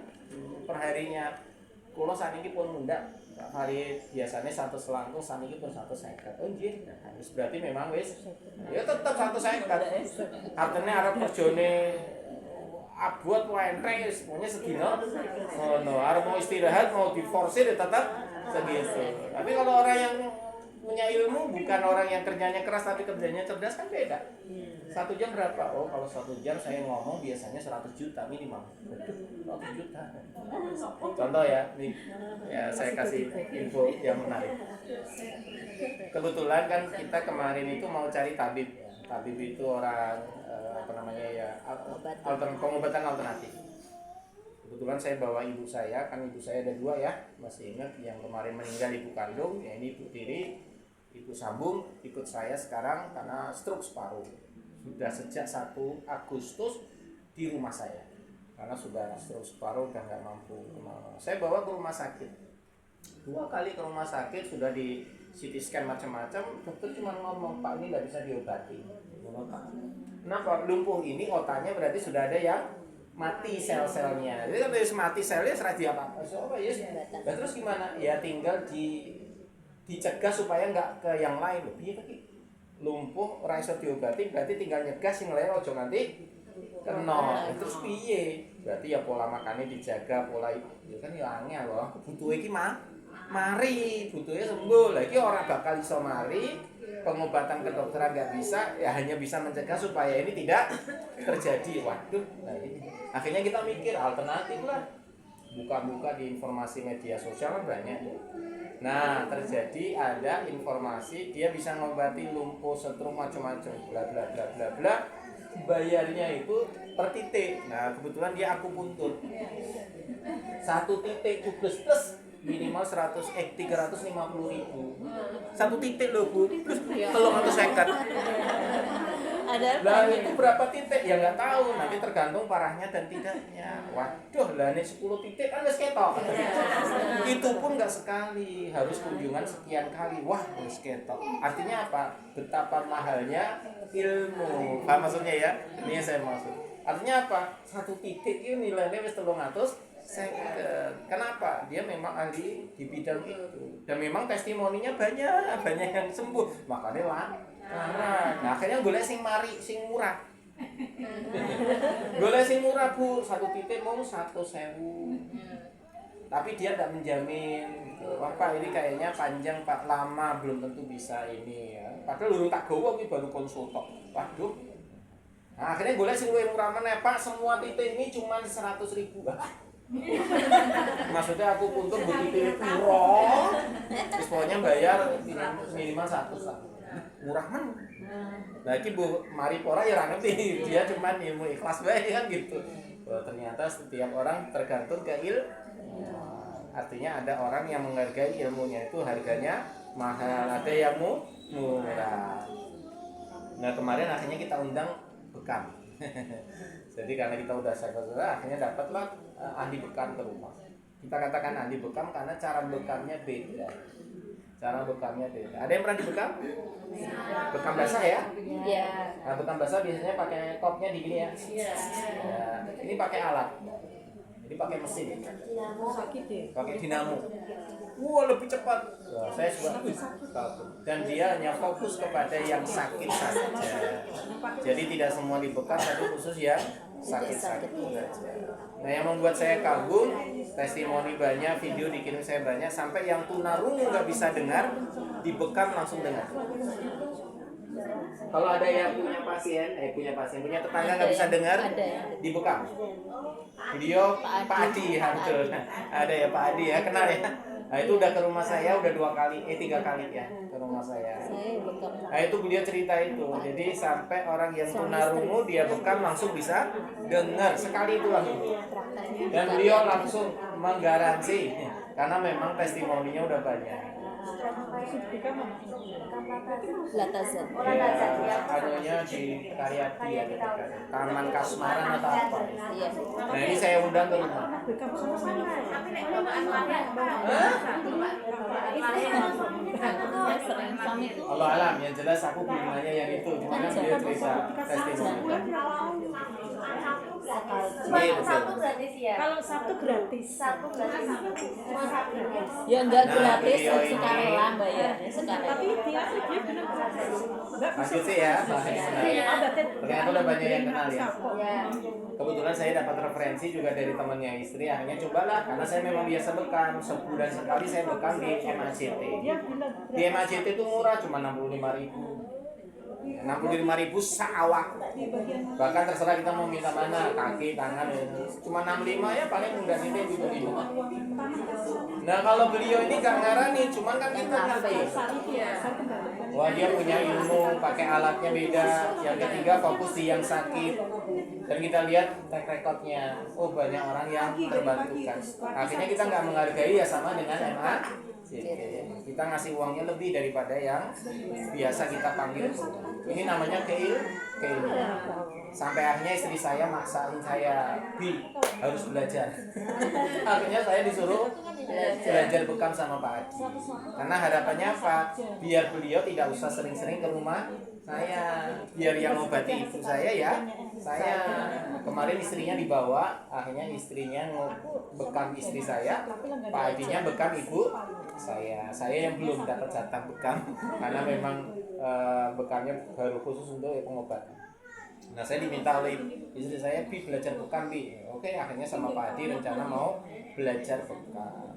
perharinya? Kulo sakniki pun mundak. Hari biasanya 1 selangkung, sakniki pun 150. Oh nggih. Nah, berarti memang wis ya tetep 150. Artinya arep kerjane abot wae entreng wis punya sedina. Ngono, arep mau istirahat, mau diforsir ya tetap segitu. Tapi kalau orang yang punya ilmu, bukan orang yang kerjanya keras tapi kerjanya cerdas kan beda. 1 jam berapa? Oh kalau 1 jam saya ngomong biasanya 100 juta minimal. 100 juta. Contoh ya, nih ya saya kasih info yang menarik. Kebetulan kan kita kemarin itu mau cari tabib. Tabib itu orang pengobatan alternatif. Kebetulan saya bawa ibu saya, kan ibu saya ada 2 ya, masih ingat yang kemarin meninggal ibu kandung, ya ini ibu tiri, ibu sambung, ikut saya sekarang karena stroke paru. Sudah sejak 1 Agustus di rumah saya, karena sudah stroke paru, udah nggak mampu. Saya bawa ke rumah sakit, 2 kali ke rumah sakit, sudah di CT scan macam-macam, dokter cuma ngomong, Pak ini nggak bisa diobati. Kenapa? Lumpuh ini otaknya berarti sudah ada yang mati sel-selnya. Jadi kalau mati selnya serah dia apa? Ya terus gimana? Ya tinggal dicegah supaya nggak ke yang lain. Piye iki? Lumpuh ora iso diobati berarti tinggal nyegah sing lain aja nanti kena. Terus piye? Berarti ya pola makannya dijaga, pola ya kan ya angel loh. Butuhe iki mari, butuhnya sembuh. Lagi orang bakal iso mari. Pengobatan kedokteran nggak bisa, ya hanya bisa mencegah supaya ini tidak terjadi. Waduh, nah ini. Akhirnya kita mikir alternatif lah. Buka-buka di informasi media sosial kan banyak. Nah, terjadi ada informasi dia bisa ngobati lumpuh, stroke macam-macam, bla bla bla bla bla. Bayarnya itu per titik. Nah, kebetulan dia akupuntur. 1 titik kubus plus minimal 350.000. 1 titik loh Bu, terus 350. Lah itu berapa titik ya nggak tahu, nanti tergantung parahnya dan tidaknya. Waduh, lah ini 10 titik kan wis ketok. Itu pun nggak sekali, harus kunjungan sekian kali. Wah, wis ketok. Artinya apa? Betapa mahalnya ilmu. Paham maksudnya ya? Ini yang saya maksud. Artinya apa? 1 titik itu nilainya wis 300. Kenapa? Dia memang ahli di bidang itu dan memang testimoninya banyak yang sembuh, makanya larang. Nah akhirnya golek sing murah. Golek sing murah Bu, 1 titik mau 100.000. Tapi dia tidak menjamin. Wah Pak ini kayaknya panjang Pak, lama belum tentu bisa ini ya. Padahal urung tak gowo iki baru konsultok. Waduh. Nah akhirnya golek sing luwih murah meneh Pak, semua titik ini cuma 100.000. Maksudnya aku puntur begitu puro, terus pokoknya bayar minimal 100 lah. Murah men. Lagi Bu Maripora ya ngerti, dia cuman ilmu ikhlas bae kan gitu. Ternyata setiap orang tergantung ke ilmu. Artinya ada orang yang menghargai ilmunya itu harganya mahal, ada yang murah. Nah kemarin akhirnya kita undang bekam. Jadi karena kita udah saudara, akhirnya dapatlah ahli bekam ke rumah. Kita katakan ahli bekam karena cara bekamnya beda. Cara bekamnya beda. Ada yang pernah dibekam? Bekam basah ya? Iya. Nah, bekam basah biasanya pakai kopnya di gini ya. Ya. Ini pakai alat. Jadi pakai mesin. Pakai dinamo. Wah lebih cepat. Wah, saya suka. Dan dia hanya fokus kepada yang sakit saja. Jadi tidak semua dibekam, tapi khusus yang sakit-sakit aja. Nah yang membuat saya kagum, testimoni banyak, video dikirim saya banyak, sampai yang tunarungu nggak bisa dengar, dibekam langsung dengar. Kalau ada yang punya tetangga nggak bisa dengar, dibekam. Video Pak Adi, ya betul. Ada ya Pak Adi ya, kenal ya. Nah itu udah ke rumah saya udah 3 kali ya ke rumah saya. Nah itu beliau cerita itu. Jadi sampai orang yang tunarungu dia bekam langsung bisa dengar sekali itu langsung. Dan beliau langsung menggaransi karena memang testimoninya udah banyak. Latazan. Ya, anunya di Karyati ya, Taman Kasmaran atau apa. Iya. Nah ini saya undang ke rumah. Sering suami. Allah alam, yang jelas aku belum nanya yang itu, cuma kan dia cerita testimoni. Iya betul. gratis ya. Kalau Sabtu gratis. Satu gratis. Cuma satu ya. Ya enggak Nah, gratis, beliau ini- sukarela bayarnya Tapi sukarela. dia benar gratis. Enggak Lanjut sih ya, bahasanya benar. Ternyata udah banyak yang kenal ya. Ya. Kebetulan saya dapat referensi juga dari temannya istri, akhirnya cobalah karena saya memang biasa bekam, sebulan sekali saya bekam di MACT. Di MACT itu murah, cuma 65.000. 65.000 seawak. Bahkan terserah kita mau minta mana, kaki, tangan, cuma 65 ya paling udah ini gitu. Nah kalau beliau ini gak ngarani, cuman kan kita ngerti. Wah dia punya ilmu, pakai alatnya beda. Yang ketiga fokus di yang sakit. Dan kita lihat track recordnya, oh banyak orang yang terbantukan. Akhirnya kita nggak menghargai ya sama dengan MA. Kita ngasih uangnya lebih daripada yang biasa kita panggil. Ini namanya keilmuan. Sampai akhirnya istri saya maksain saya, harus belajar. Akhirnya saya disuruh belajar bekam sama Pak Adi. Karena harapannya apa? Biar beliau tidak usah sering-sering ke rumah saya, biar yang ngobati ibu saya ya saya. Kemarin istrinya dibawa, akhirnya istrinya bekam istri saya, Pak Adinya bekam ibu saya yang belum dapat jatah bekam karena memang bekamnya baru khusus untuk pengobatan. Nah saya diminta oleh istri saya, belajar bekam Oke, akhirnya sama Pak Adi rencana mau belajar bekam.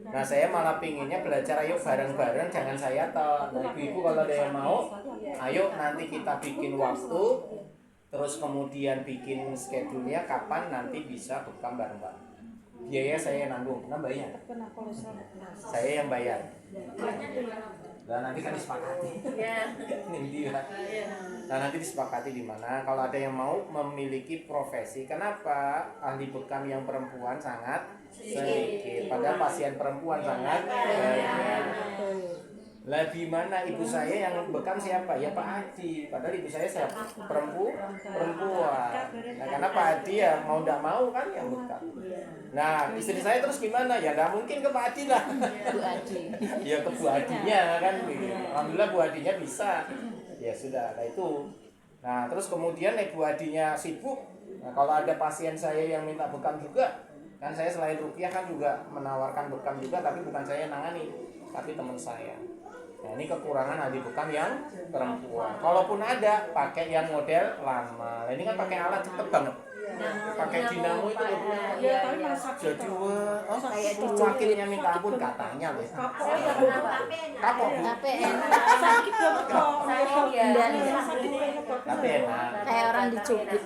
Nah saya malah pinginnya belajar, ayo bareng-bareng, jangan saya toh. Nah ibu-ibu kalau ada yang mau, ayo nanti kita bikin waktu, terus kemudian bikin schedule-nya kapan nanti bisa bekam bareng-bareng. Biaya saya nanggung, bayar. Saya yang bayar. Dan nanti kan disepakati. Nah nanti disepakati di mana. Kalau ada yang mau memiliki profesi, kenapa ahli bekam yang perempuan sangat sedikit, padahal pasien perempuan sangat banyak. Lah di mana ibu saya yang bekam siapa? Ya Pak Adi. Padahal ibu saya siapa? Perempuan. Nah, karena Pak Adi ya mau tidak mau kan yang bekam. Nah istri saya terus gimana? Ya nggak mungkin ke Pak Adi lah. Bu Adi. Ya ke Bu Adinya kan. Alhamdulillah Bu Adinya bisa. Ya sudah, nah itu. Nah terus kemudian Bu Adinya sibuk. Nah kalau ada pasien saya yang minta bekam juga, kan saya selain rupiah kan juga menawarkan bekam juga, tapi bukan saya yang nangani, tapi teman saya. Nah ini kekurangan ahli bekam yang perempuan. Kalaupun ada, pakai yang model lama. Nah, ini kan pakai alat cepet banget. Pakai dinamo itu loh. Jadi kayak wakilnya minta ampun katanya loh. Kapok. KPN. Sakit banget kok. Tapi enak. Kayak orang dicubit.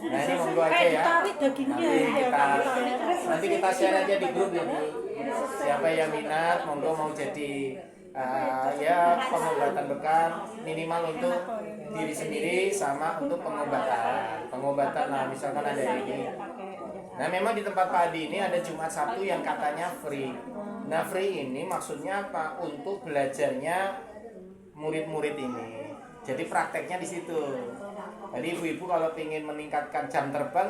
Nah ini monggo aja Kayak ya. ditarik dagingnya. Nanti kita share aja di grup ya Bu. Siapa yang minat, monggo mau jadi ya pengobatan bekam minimal untuk diri sendiri sama untuk pengobatan lah misalkan ada ini. Nah memang di tempat Pak Adi ini ada Jumat Sabtu yang katanya free. Nah free ini maksudnya apa? Untuk belajarnya murid-murid ini. Jadi prakteknya di situ. Jadi ibu-ibu kalau ingin meningkatkan jam terbang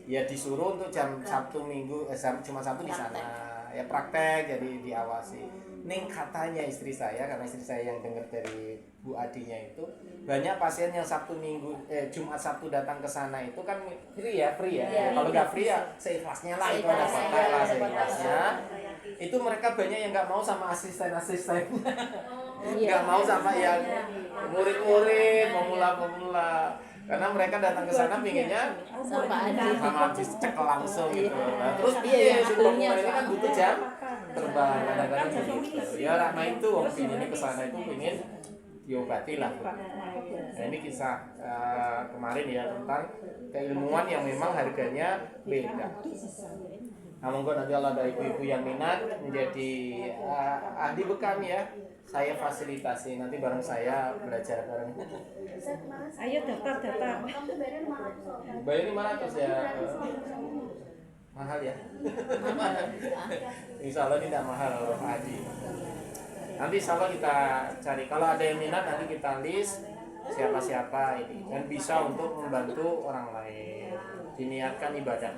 ya disuruh untuk jam Sabtu Minggu Jumat Sabtu di sana. Ya praktek jadi diawasi. Ning katanya istri saya, karena istri saya yang dengar dari Bu Adinya itu banyak pasien yang Jumat Sabtu datang ke sana itu kan free ya. Kalau nggak free ya seikhlasnya lah, itu ada kotak lah seikhlasnya. Itu mereka banyak yang nggak mau sama asisten-asistennya, nggak mau sama yang murid-murid pemula. Karena mereka datang ke sana pinginnya Sama Adi. sama cek langsung gitu. Nah, terus Iya, piye yang si ahlinya. ini kan butuh jam terbang kadang-kadang begitu. Ya Rahma itu wong ini ke sana itu pingin diobati lah. Nah, ini kisah kemarin ya tentang keilmuan yang memang harganya beda. Nah, monggo nanti kalau ada ibu-ibu yang minat menjadi ahli bekam ya, saya fasilitasi nanti bareng saya belajar bareng. Ayo daftar. Bayar 500 ya. Mahal ya. Insya Allah tidak mahal loh Haji. Nanti insya Allah kita cari. Kalau ada yang minat nanti kita list siapa-siapa ini dan bisa untuk membantu orang lain. Diniatkan ibadah.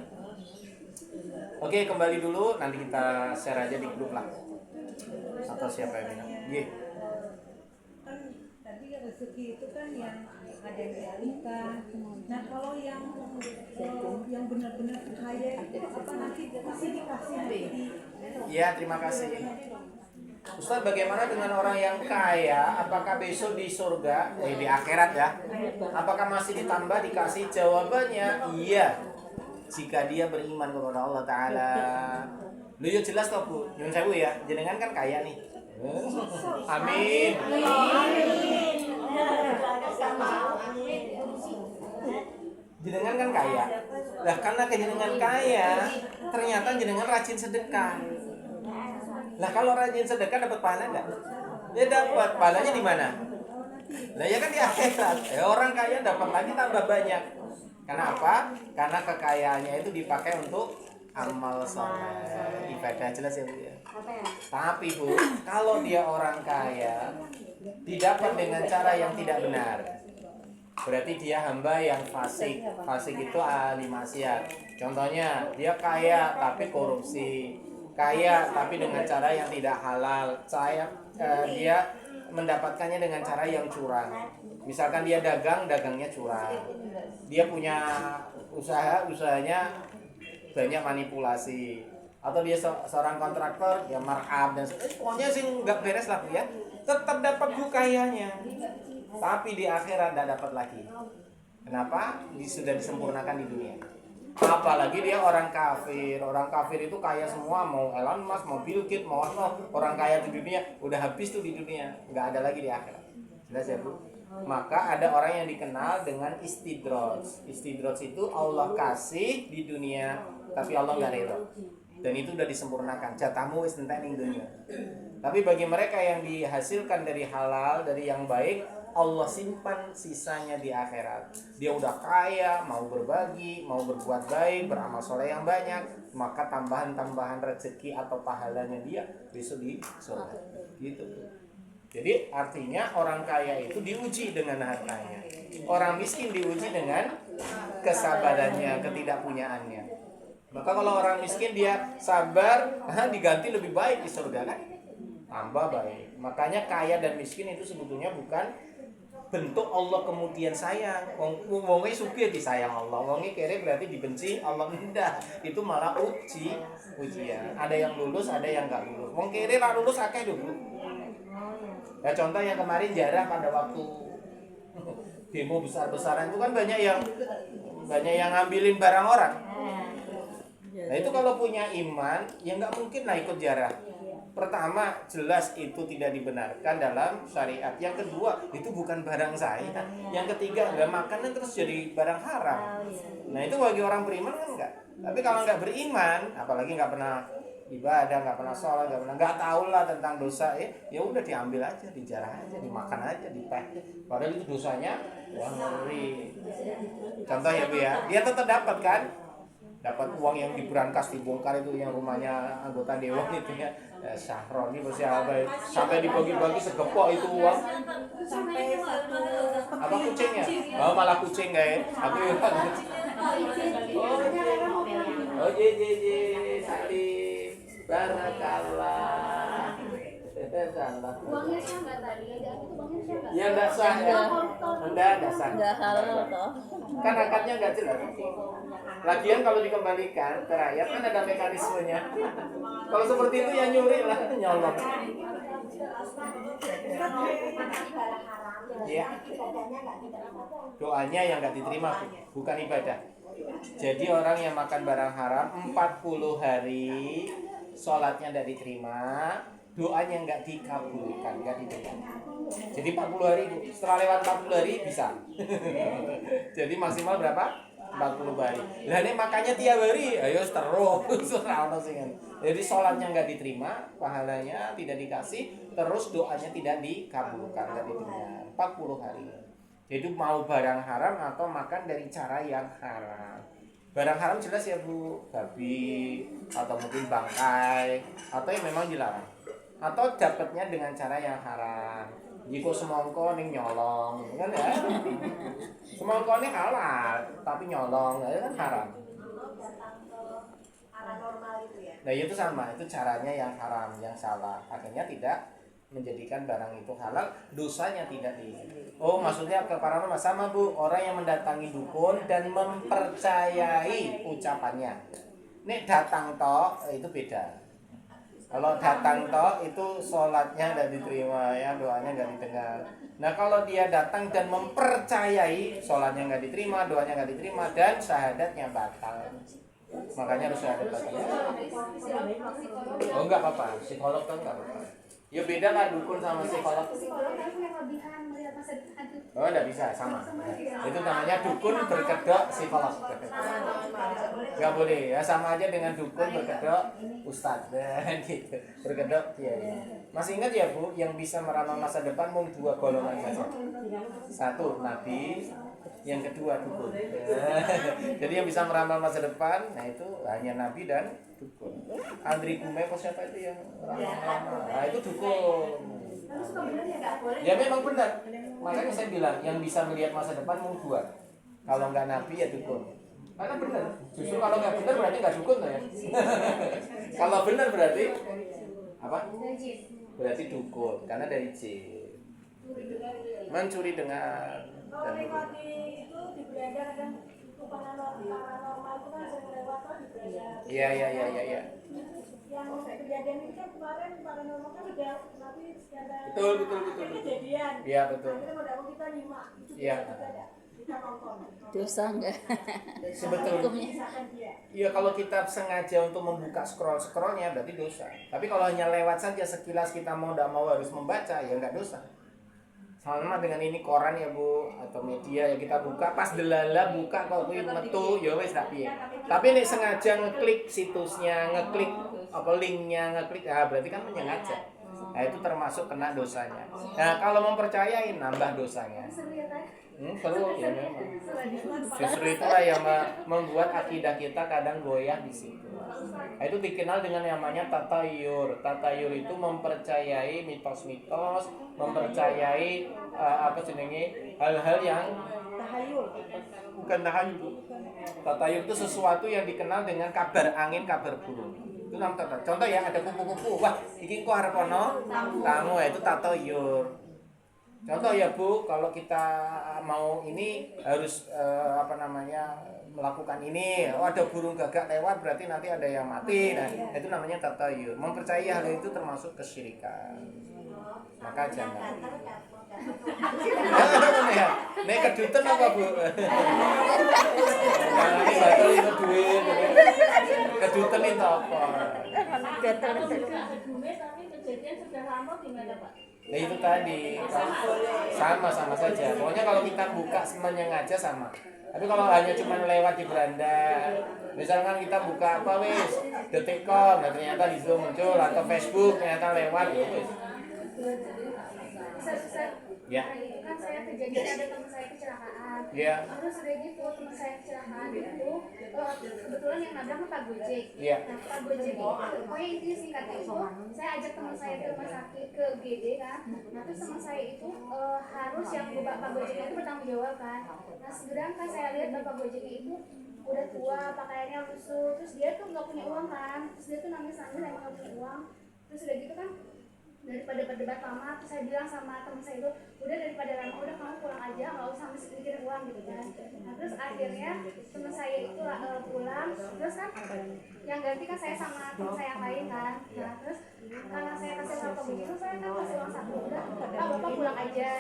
Oke, kembali dulu, nanti kita share aja di grup lah. Atau siapa yang minat? Iya. Kan tadi rezeki itu kan yang ada yang dialihkan. Nah kalau yang benar-benar kaya itu apa nanti masih dikasih nanti di Iya, terima kasih. Ustaz, bagaimana dengan orang yang kaya? Apakah besok di surga, di akhirat ya? Apakah masih ditambah dikasih? Jawabannya iya. Jika dia beriman kepada Allah Ta'ala. Lu ya jelas toh Bu, nyun sewu ya, jenengan kan kaya nih. Amin. Jenengan kan kaya. Lah karena jenengan kaya, ternyata jenengan rajin sedekah. Lah kalau rajin sedekah dapat pahala enggak? Ya dapat. Pahalanya di mana? Lah ya kan di akhirat. Orang kaya dapat lagi tambah banyak. Kenapa? Karena kekayaannya itu dipakai untuk amal soleh, ibadah, jelas ya Bu ya. Tapi Bu, kalau dia orang kaya didapat dengan cara yang tidak benar, berarti dia hamba yang fasik. Fasik itu ahli maksiat. Contohnya dia kaya tapi korupsi, kaya tapi dengan cara yang tidak halal. Dia mendapatkannya dengan cara yang curang. Misalkan dia dagangnya curang. Dia punya usahanya banyak manipulasi. Atau dia seorang kontraktor ya markup dan pokoknya sih nggak beres lah ya. Tetap dapat kayanya. Tapi di akhirat tidak dapat lagi. Kenapa? Sudah disempurnakan di dunia. Apalagi dia orang kafir. Orang kafir itu kaya semua, mau Elon Musk, mau Bill Gates, mau orang kaya di dunia udah habis tuh di dunia, nggak ada lagi di akhirat. Jelas ya Bu? Maka ada orang yang dikenal dengan istidroj. Istidroj itu Allah kasih di dunia, tapi Allah nggak rela. Dan itu udah disempurnakan. Jatahmu wis entek ning dunia. Tapi bagi mereka yang dihasilkan dari halal, dari yang baik, Allah simpan sisanya di akhirat. Dia udah kaya, mau berbagi, mau berbuat baik, beramal soleh yang banyak, maka tambahan-tambahan rezeki atau pahalanya dia besok di surga. Gitu. Jadi artinya orang kaya itu diuji dengan hartanya. Orang miskin diuji dengan kesabarannya, ketidakpunyaannya. Maka kalau orang miskin dia sabar, diganti lebih baik di surga kan? Tambah baik. Makanya kaya dan miskin itu sebetulnya bukan bentuk Allah kemudian sayang. Wongnya sugih disayang Allah, wongnya kere berarti dibenci Allah, enggak. Itu malah ujian. Ada yang lulus, ada yang enggak lulus. Wong kere ra lulus akeh dulu. Ya contoh yang kemarin jarah pada waktu demo besar-besaran itu kan banyak yang ngambilin barang orang. Nah itu kalau punya iman ya nggak mungkin lah ikut jarah. Pertama jelas itu tidak dibenarkan dalam syariat. Yang kedua itu bukan barang saya. Yang ketiga nggak makan terus jadi barang haram. Nah itu bagi orang beriman kan enggak. Tapi kalau nggak beriman, apalagi nggak pernah ibadah, nggak pernah sholat, nggak tahu lah tentang dosa, ya udah diambil aja, dijarah aja, dimakan aja, dipeh. Padahal itu dosanya wah ngeri. Contoh ya Bu ya, dia tetap dapat kan, dapat uang yang diberangkas dibongkar itu yang rumahnya anggota dewan itu ya, Syahron ini bersiapa ya, sampai dibagi-bagi segepok itu uang. sampai satu Apa kucingnya? Oh malah kucing ya, aku oh je salim. Barakallah. salah. Uangnya sah nggak tadi? Ada aku tuh uangnya sah nggak? Ya enggak sah ya. Enggak sah. Enggak halal toh. Kan akadnya enggak jelas. Lagian kalau dikembalikan ke rakyat kan ada mekanismenya. Kalau seperti itu ya nyuri lah, nyolong. Ya. Doanya yang nggak diterima, bukan ibadah. Jadi orang yang makan barang haram 40 hari, sholatnya nggak diterima, doanya nggak dikabulkan, nggak diterima. Jadi 40 hari, setelah lewat 40 hari bisa. Jadi maksimal berapa? 40 hari. Lah ini makanya tiap hari, ayo terus. Jadi sholatnya nggak diterima, pahalanya tidak dikasih, terus doanya tidak dikabulkan, nggak diterima. 40 hari. Jadi mau barang haram atau makan dari cara yang haram. Barang haram jelas ya Bu, babi atau mungkin bangkai atau yang memang dilarang. Atau dapatnya dengan cara yang haram. Jika semongko ning nyolong, kan ya? Semongko ini halal, tapi nyolong, itu kan haram. Paranormal itu ya. Nah itu sama, itu caranya yang haram, yang salah. Akhirnya tidak menjadikan barang itu halal, dosanya tidak di. Oh maksudnya ke paranormal sama Bu, orang yang mendatangi dukun dan mempercayai ucapannya. Nek datang toh itu beda. Kalau datang toh itu sholatnya tidak diterima ya, doanya nggak didengar. Nah kalau dia datang dan mempercayai, sholatnya nggak diterima, doanya nggak diterima, dan syahadatnya batal. Makanya harus syahadat batal. Oh nggak apa-apa, psikolog kan nggak apa-apa. Ya beda lah dukun sama psikolog. Psikolog kan punya kelebihan melihat masa depan. Oh nggak bisa, sama. Itu namanya dukun berkedok psikolog. Nggak boleh ya, sama aja dengan dukun berkedok ustadz gitu. Berkedok kiai. Masih ingat ya Bu, yang bisa meramal masa depan mau 2 golongan saja. 1 nabi, yang kedua dukun. Jadi yang bisa meramal masa depan, nah itu hanya nabi dan dukun. Andri Gumepo siapa itu yang ramal? Nah itu dukun. Ya memang benar. Makanya saya bilang yang bisa melihat masa depan mau 2. Kalau nggak nabi ya dukun. Karena benar. Justru kalau nggak benar berarti nggak dukun tuh ya. Kalau benar berarti apa? Berarti dukun. Karena dari jin. Mencuri dengan. Kalau lewat itu di Belanda kadang paranormal itu kan sering lewat kan di Belanda. Iya. Yang kejadian itu kan kemarin paranormal kan udah tapi sekian Betul. kejadian. Iya betul. Akhirnya pada waktu kita nyimak itu Iya. kita nonton. Dosa enggak? Sebetulnya. Hukumnya. Misalkan dia. Iya kalau kita sengaja untuk membuka scrollnya berarti dosa. Tapi kalau hanya lewat saja sekilas kita mau tidak mau harus membaca ya nggak dosa. Sama dengan ini koran ya Bu atau media yang kita buka pas delala buka kok kuwi metu ya wis tak piye. Tapi nek sengaja ngeklik situsnya, ngeklik apa linknya, ngeklik berarti kan menyengaja. Nah itu termasuk kena dosanya. Nah kalau mempercayai nambah dosanya. Seru ya memang. Justru itulah yang membuat akidah kita kadang goyah di situ. Nah, itu dikenal dengan yang namanya tatayur. Tatayur itu mempercayai mitos-mitos, mempercayai hal-hal yang Tahayul. bukan tahayul. Tatayur itu sesuatu yang dikenal dengan kabar angin, kabar burung. Itu namanya tatayur. Contoh ya ada kupu-kupu. Wah, iki kok arep ono tamu itu tatayur. Contoh ya Bu, kalau kita mau ini harus melakukan ini. Oh ada burung gagak lewat berarti nanti ada yang mati. Nah itu namanya tatayur. Mempercayai hal itu termasuk kesyirikan. Maka jangan. Ya, nek kedutan apa Bu? Nah, ini batal itu duit. Kedutan itu apa? Tapi kejadian sudah lama gimana Pak? Nah itu tadi sama saja. Pokoknya kalau kita buka sengaja sama. Tapi kalau hanya cuma lewat di beranda, misalkan kita buka apa wis detik.com, nah ternyata di situ muncul atau Facebook ternyata lewat ya wis. Ya. Kan saya kejadian ada teman saya kecelakaan. Ya. Terus udah gitu teman saya kecelakaan itu kebetulan yang nabrak kan Pak Gojek. Iya. Nah Pak Gojek itu pokoknya intinya singkatnya itu saya ajak teman saya ke rumah sakit ke UGD kan. Nah terus teman saya itu harus yang Pak Gojeknya itu bertanggung jawab kan. Nah sedangkan saya lihat Bapak Gojeknya itu udah tua, pakaiannya lusuh, terus dia tuh nggak punya uang kan. Terus dia tuh nangis emang nggak punya uang. Terus udah gitu kan daripada berdebat lama. Terus saya bilang sama teman saya itu, udah daripada lama, udah kamu pulang aja, nggak usah mesti mikir uang gitu kan. Nah terus akhirnya teman saya itu pulang, terus kan yang ganti kan saya sama teman saya yang lain kan. Nah terus karena saya kasih tahu begitu, saya kan kasih uang satu, udah bapak pulang aja.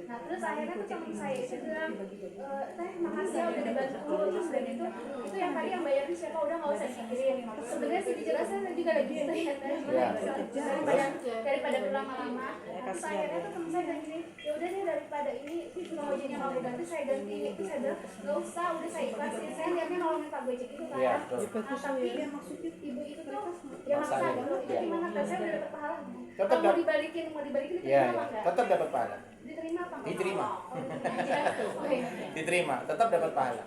Nah terus akhirnya tuh teman saya itu bilang, teh makasih ya udah dibantu. Terus dan itu yang tadi yang bayarin siapa, udah nggak usah dipikirin. Sebenarnya sih dijelaskan saya juga lagi gitu ya, daripada berlama-lama. Terus akhirnya tuh teman saya bilang gini, ya udah deh daripada ini promojinya kamu ganti, saya ganti. Itu saya bilang nggak usah, udah saya ikhlasin. Saya niatnya nolongin Pak Gojek itu kan. Nah tapi ibu itu tuh ya maksa gitu. Itu gimana kan, saya udah dapat pahala. Kalau mau dibalikin diterima nggak? Tetap dapat pahala. Diterima apa? Diterima. Oke. Diterima, tetap dapat pahala.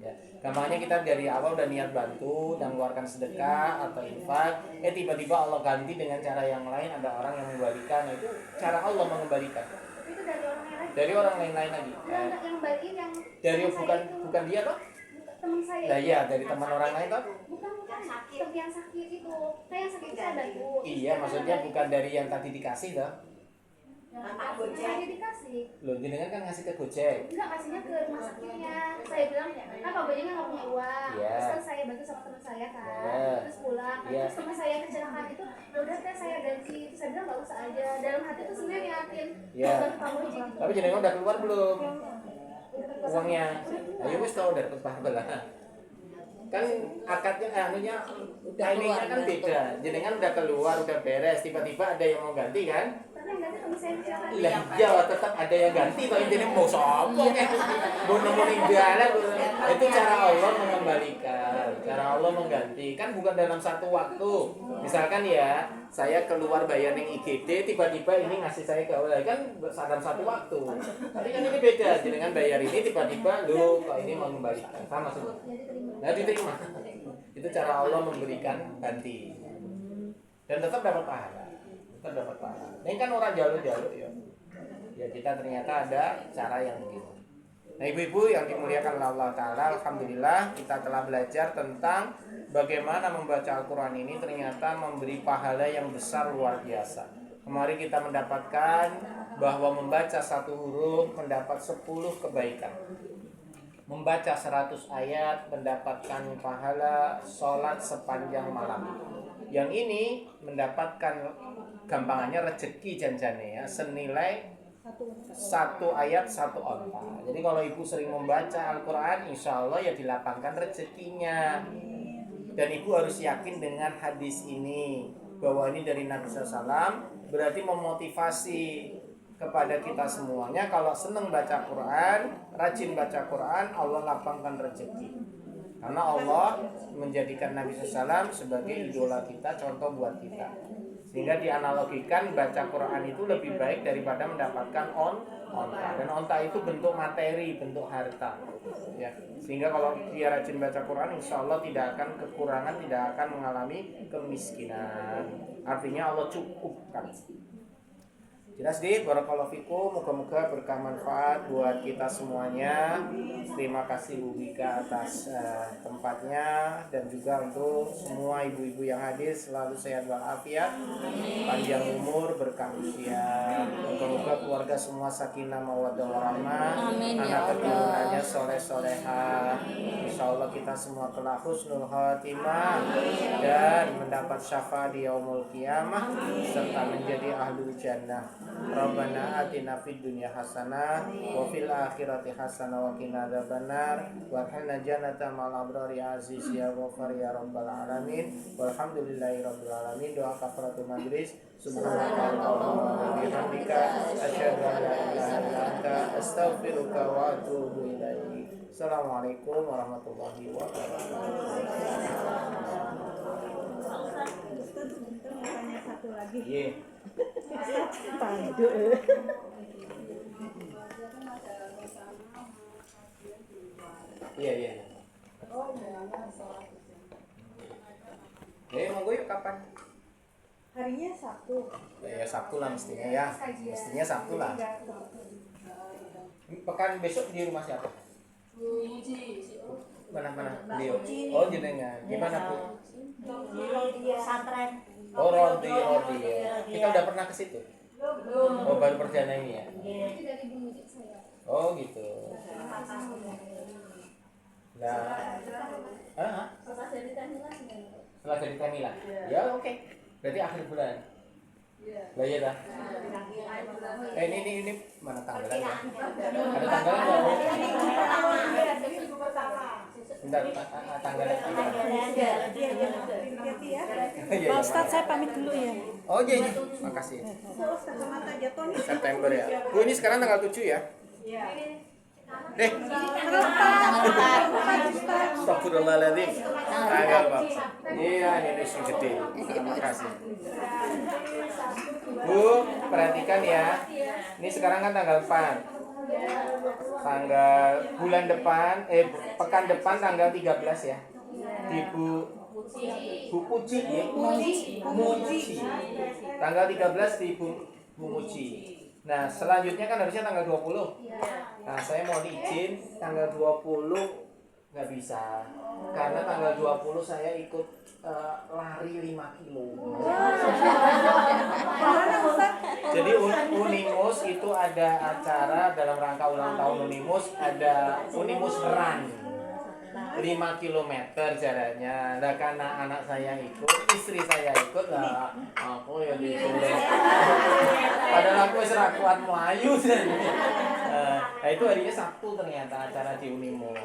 Ya. Gampangnya kita dari awal udah niat bantu dan mengeluarkan sedekah atau infak, tiba-tiba Allah ganti dengan cara yang lain, ada orang yang mengembalikan. Nah, itu cara Allah mengembalikan. Tapi itu dari orang lain. Dari orang lain lagi. Enggak, yang balikin yang Dari teman saya itu. bukan dia toh? Teman saya. Nah, iya, dari teman orang lain toh? Bukan yang sakit itu. Kayak yang sakit itu saya bantu. Iya, maksudnya bukan dari yang tadi dikasih toh? Saya dikasih. Loh, jenengan kan ngasih ke Gojek. Enggak, kasihnya ke rumah sakitnya. Saya bilang, kan Pak Gojeknya nggak punya uang. Iya. Terus kan saya bantu sama teman saya kan. Iya. Terus pulang. Iya. Terus teman saya kecelakaan itu, ya udah teh saya ganti. Terus saya bilang nggak usah aja. Dalam hati tuh sebenarnya niatin Iya. bantu Pak Gojek. Tapi jenengan udah keluar belum? Uangnya. Ayo wis tau udah dapat pahala. Kan akadnya timingnya kan beda. Jenengan udah keluar, udah beres, tiba-tiba ada yang mau ganti kan? Tapi yang ganti teman saya kecelakaan. Lah iya tetap ada yang ganti, kalau intinya mau sopo kan mau nemuin jalan. Itu cara Allah mengembalikan, cara Allah mengganti, kan bukan dalam satu waktu. Misalkan ya saya keluar bayar yang IGD, tiba-tiba ini ngasih saya ke Allah, kan dalam satu waktu. Tapi kan ini beda, jenengan bayar ini tiba-tiba lu kok ini mau mengembalikan, sama semua. Nah diterima. Itu cara Allah memberikan ganti dan tetap dapat pahala. Tetap dapat pahala. Ini kan orang jalur-jalur ya. Ya kita ternyata ada cara yang begitu. Nah ibu-ibu yang dimuliakan Allah Ta'ala, alhamdulillah kita telah belajar tentang bagaimana membaca Al-Quran ini ternyata memberi pahala yang besar luar biasa. Kemarin kita mendapatkan bahwa membaca satu huruf mendapat 10 kebaikan. Membaca 100 ayat mendapatkan pahala sholat sepanjang malam. Yang ini mendapatkan gampangannya rezeki janjane ya, senilai 1 ayat 1 onta. Jadi kalau ibu sering membaca Al-Quran, insya Allah ya dilapangkan rezekinya. Dan ibu harus yakin dengan hadis ini, bahwa ini dari Nabi SAW, berarti memotivasi kepada kita semuanya. Kalau senang baca Quran, rajin baca Quran, Allah lapangkan rezeki. Karena Allah menjadikan Nabi SAW sebagai idola kita, contoh buat kita. Sehingga dianalogikan baca Quran itu lebih baik daripada mendapatkan onta. Dan onta itu bentuk materi, bentuk harta. Ya. Sehingga kalau dia rajin baca Quran, insya Allah tidak akan kekurangan, tidak akan mengalami kemiskinan. Artinya Allah cukupkan. Jelas di barakallahu fikum, moga-moga berkah manfaat buat kita semuanya. Terima kasih Bu Bika atas tempatnya, dan juga untuk semua ibu-ibu yang hadir selalu sehat walafiat, panjang umur, berkah usia. Moga-moga keluarga semua sakinah mawaddah warahmah, anak keturunannya soleh-soleha. Insyaallah kita semua kelak husnul khatimah dan mendapat syafaat di yaumul qiyamah serta menjadi ahlul jannah. Rabbana atina fid dunya hasanah wa fil akhirati hasanah wa qina adzabannar warhamna jannata ma'al abrari aziz ya ghafar ya rabbal alamin walhamdulillahi rabbil alamin. Doa kafaratul majlis. Subhanallahumma wa bihamdika asyhadu an la ilaha illa anta astaghfiruka wa atubu ilaik. Assalamualaikum warahmatullahi wabarakatuh. Ustaz, sebentar mau tanya satu lagi. Yeah. Pandu. Iya. Monggo yuk kapan? Harinya Sabtu. Ya Sabtu lah mestinya ya. Mestinya Sabtu lah. Pekan besok di rumah siapa? Mana beliau? Oh jenengan. Gimana Bu? Pesantren. Oh Rodi. Kita udah pernah ke situ? Oh, baru perdana ini ya? Itu dari ibu saya. Oh gitu. Nah, setelah dari Temila. Ya oke. Berarti akhir bulan. Lah iya dah. Ini mana tanggalannya? Ada tanggalan nggak? Bentar, tanggalan. Pak Ustadz, saya pamit dulu ya. Oh iya, makasih. September ya. Bu, ini sekarang tanggal 7 ya? Astagfirullahaladzim. Agak Pak. Iya, ini sing gede. Terima kasih. Bu, perhatikan ya. Ini sekarang kan tanggal 4. Tanggal bulan depan, pekan depan tanggal 13 ya. Di Bu Puji ya. Muji. Tanggal 13 di Bu Muji. Nah, selanjutnya kan harusnya tanggal 20. Nah, saya mau izin tanggal 20 nggak bisa. Karena tanggal 20 saya ikut lari 5 kilo. Jadi Unimus itu ada acara dalam rangka ulang tahun Unimus, ada Unimus Run. 5 km jaraknya. Nah, karena anak saya ikut, istri saya ikut lah, aku ya disuruh. Padahal aku serah kuat melayu. Nah, itu harinya Sabtu ternyata acara di Unimus.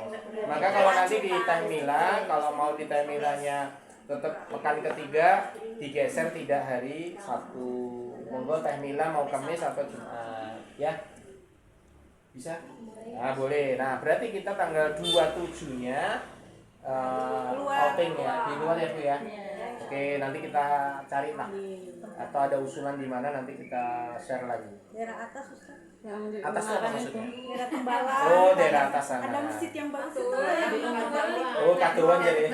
Maka kalau nanti di Temila, kalau mau di Temilanya tetap pekan ketiga digeser tidak hari Sabtu. Monggo Temila mau Kamis atau Jumat, ya. Bisa? Nah, boleh. Nah, berarti kita tanggal 27-nya outing ya, di luar ya Bu ya. Oke, nanti kita cari lah. Atau ada usulan di mana nanti kita share lagi. Daerah atas Ustaz. Atas itu apa maksudnya? Daerah Tembalang. Oh, daerah atas sana. Ada masjid yang bagus itu. Oh, kaduan jadi.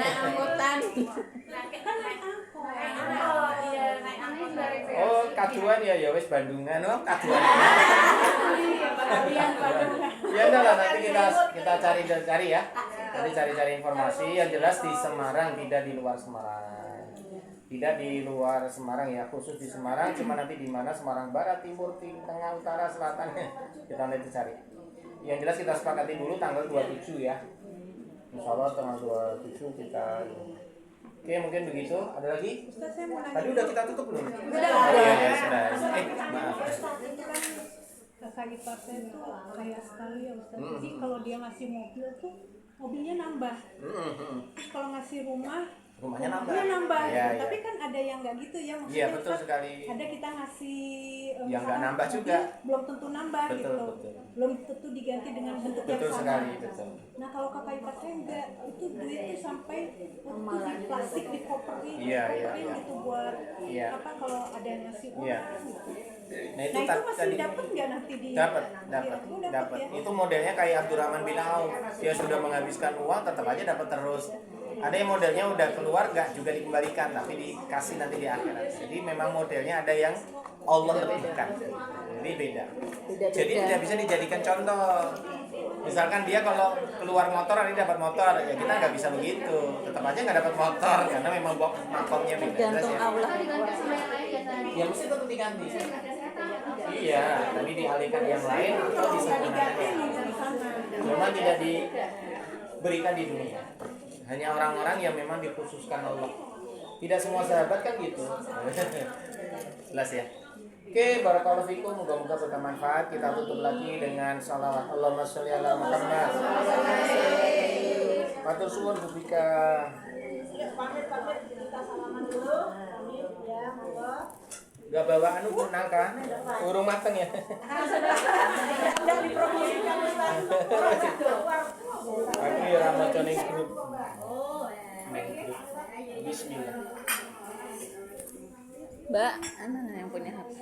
Oh, kaduan ya, ya wes Bandungan, oh kaduan. Ya udah lah, nanti kita cari ya. Nanti cari informasi yang jelas di Semarang, tidak di luar Semarang. Tidak di luar Semarang ya, khusus di Semarang. Cuma nanti di mana Semarang Barat, Timur, Tengah, Utara, Selatan kita nanti cari. Yang jelas kita sepakati dulu tanggal 27 ya. Insyaallah tanggal 27 kita. Oke, mungkin begitu. Ada lagi? Ustaz, saya mau nanya. Tadi udah kita tutup belum? Udah. Ya, sudah. Maaf. Kakak ipar saya tuh kaya sekali ya Ustaz. Jadi kalau dia ngasih mobil tuh mobilnya nambah. Terus kalau ngasih Rumahnya nambah. Dia nambah. Ya, Gitu. ya. Tapi kan ada yang nggak gitu ya maksudnya. Iya, betul Ustaz, sekali. ada kita ngasih Yang nggak misalkan nambah mobil, juga. belum tentu nambah Betul, gitu. betul. Belum tentu diganti dengan bentuk yang Betul sama. sekali, gitu. betul. Nah, kalau kakak ipar saya enggak, itu duit tuh sampai itu di plastik di koperin, Iya, iya, iya. gitu buat Iya. apa kalau ada yang ngasih uang Iya. gitu. Nah, Nah, itu masih dapat nggak nanti di dapat. Oh, Dapat. ya? Itu modelnya kayak Abdurrahman bin Auf. Dia sudah menghabiskan uang, tetap aja dapat terus. Ada yang modelnya udah keluar nggak juga dikembalikan, tapi dikasih nanti di akhirat. Jadi memang modelnya ada yang Allah lebihkan. Ini beda. Jadi tidak bisa dijadikan contoh. Misalkan dia kalau keluar motor hari dapat motor, ya kita nggak bisa begitu. Tetap aja nggak dapat motor karena memang motornya beda. Jelas Gantung ya? Allah. Diganti sama yang lain biasanya. Ya mesti tetap diganti. Kesehatan. Iya, tapi dialihkan yang lain atau disempurnakan. Cuma tidak diberikan di dunia. Hanya orang-orang yang memang dikhususkan Allah. Tidak semua sahabat kan gitu. Jelas ya. Oke, barakallahu fikum, moga-moga bermanfaat. Kita tutup lagi dengan salawat. Allahumma sholli ala Muhammad. Matur suwun Bupika. Gak bawa anu pun nangka, urung mateng ya. Aku ya ramacan ning grup. Bismillah. Mbak, mana yang punya HP?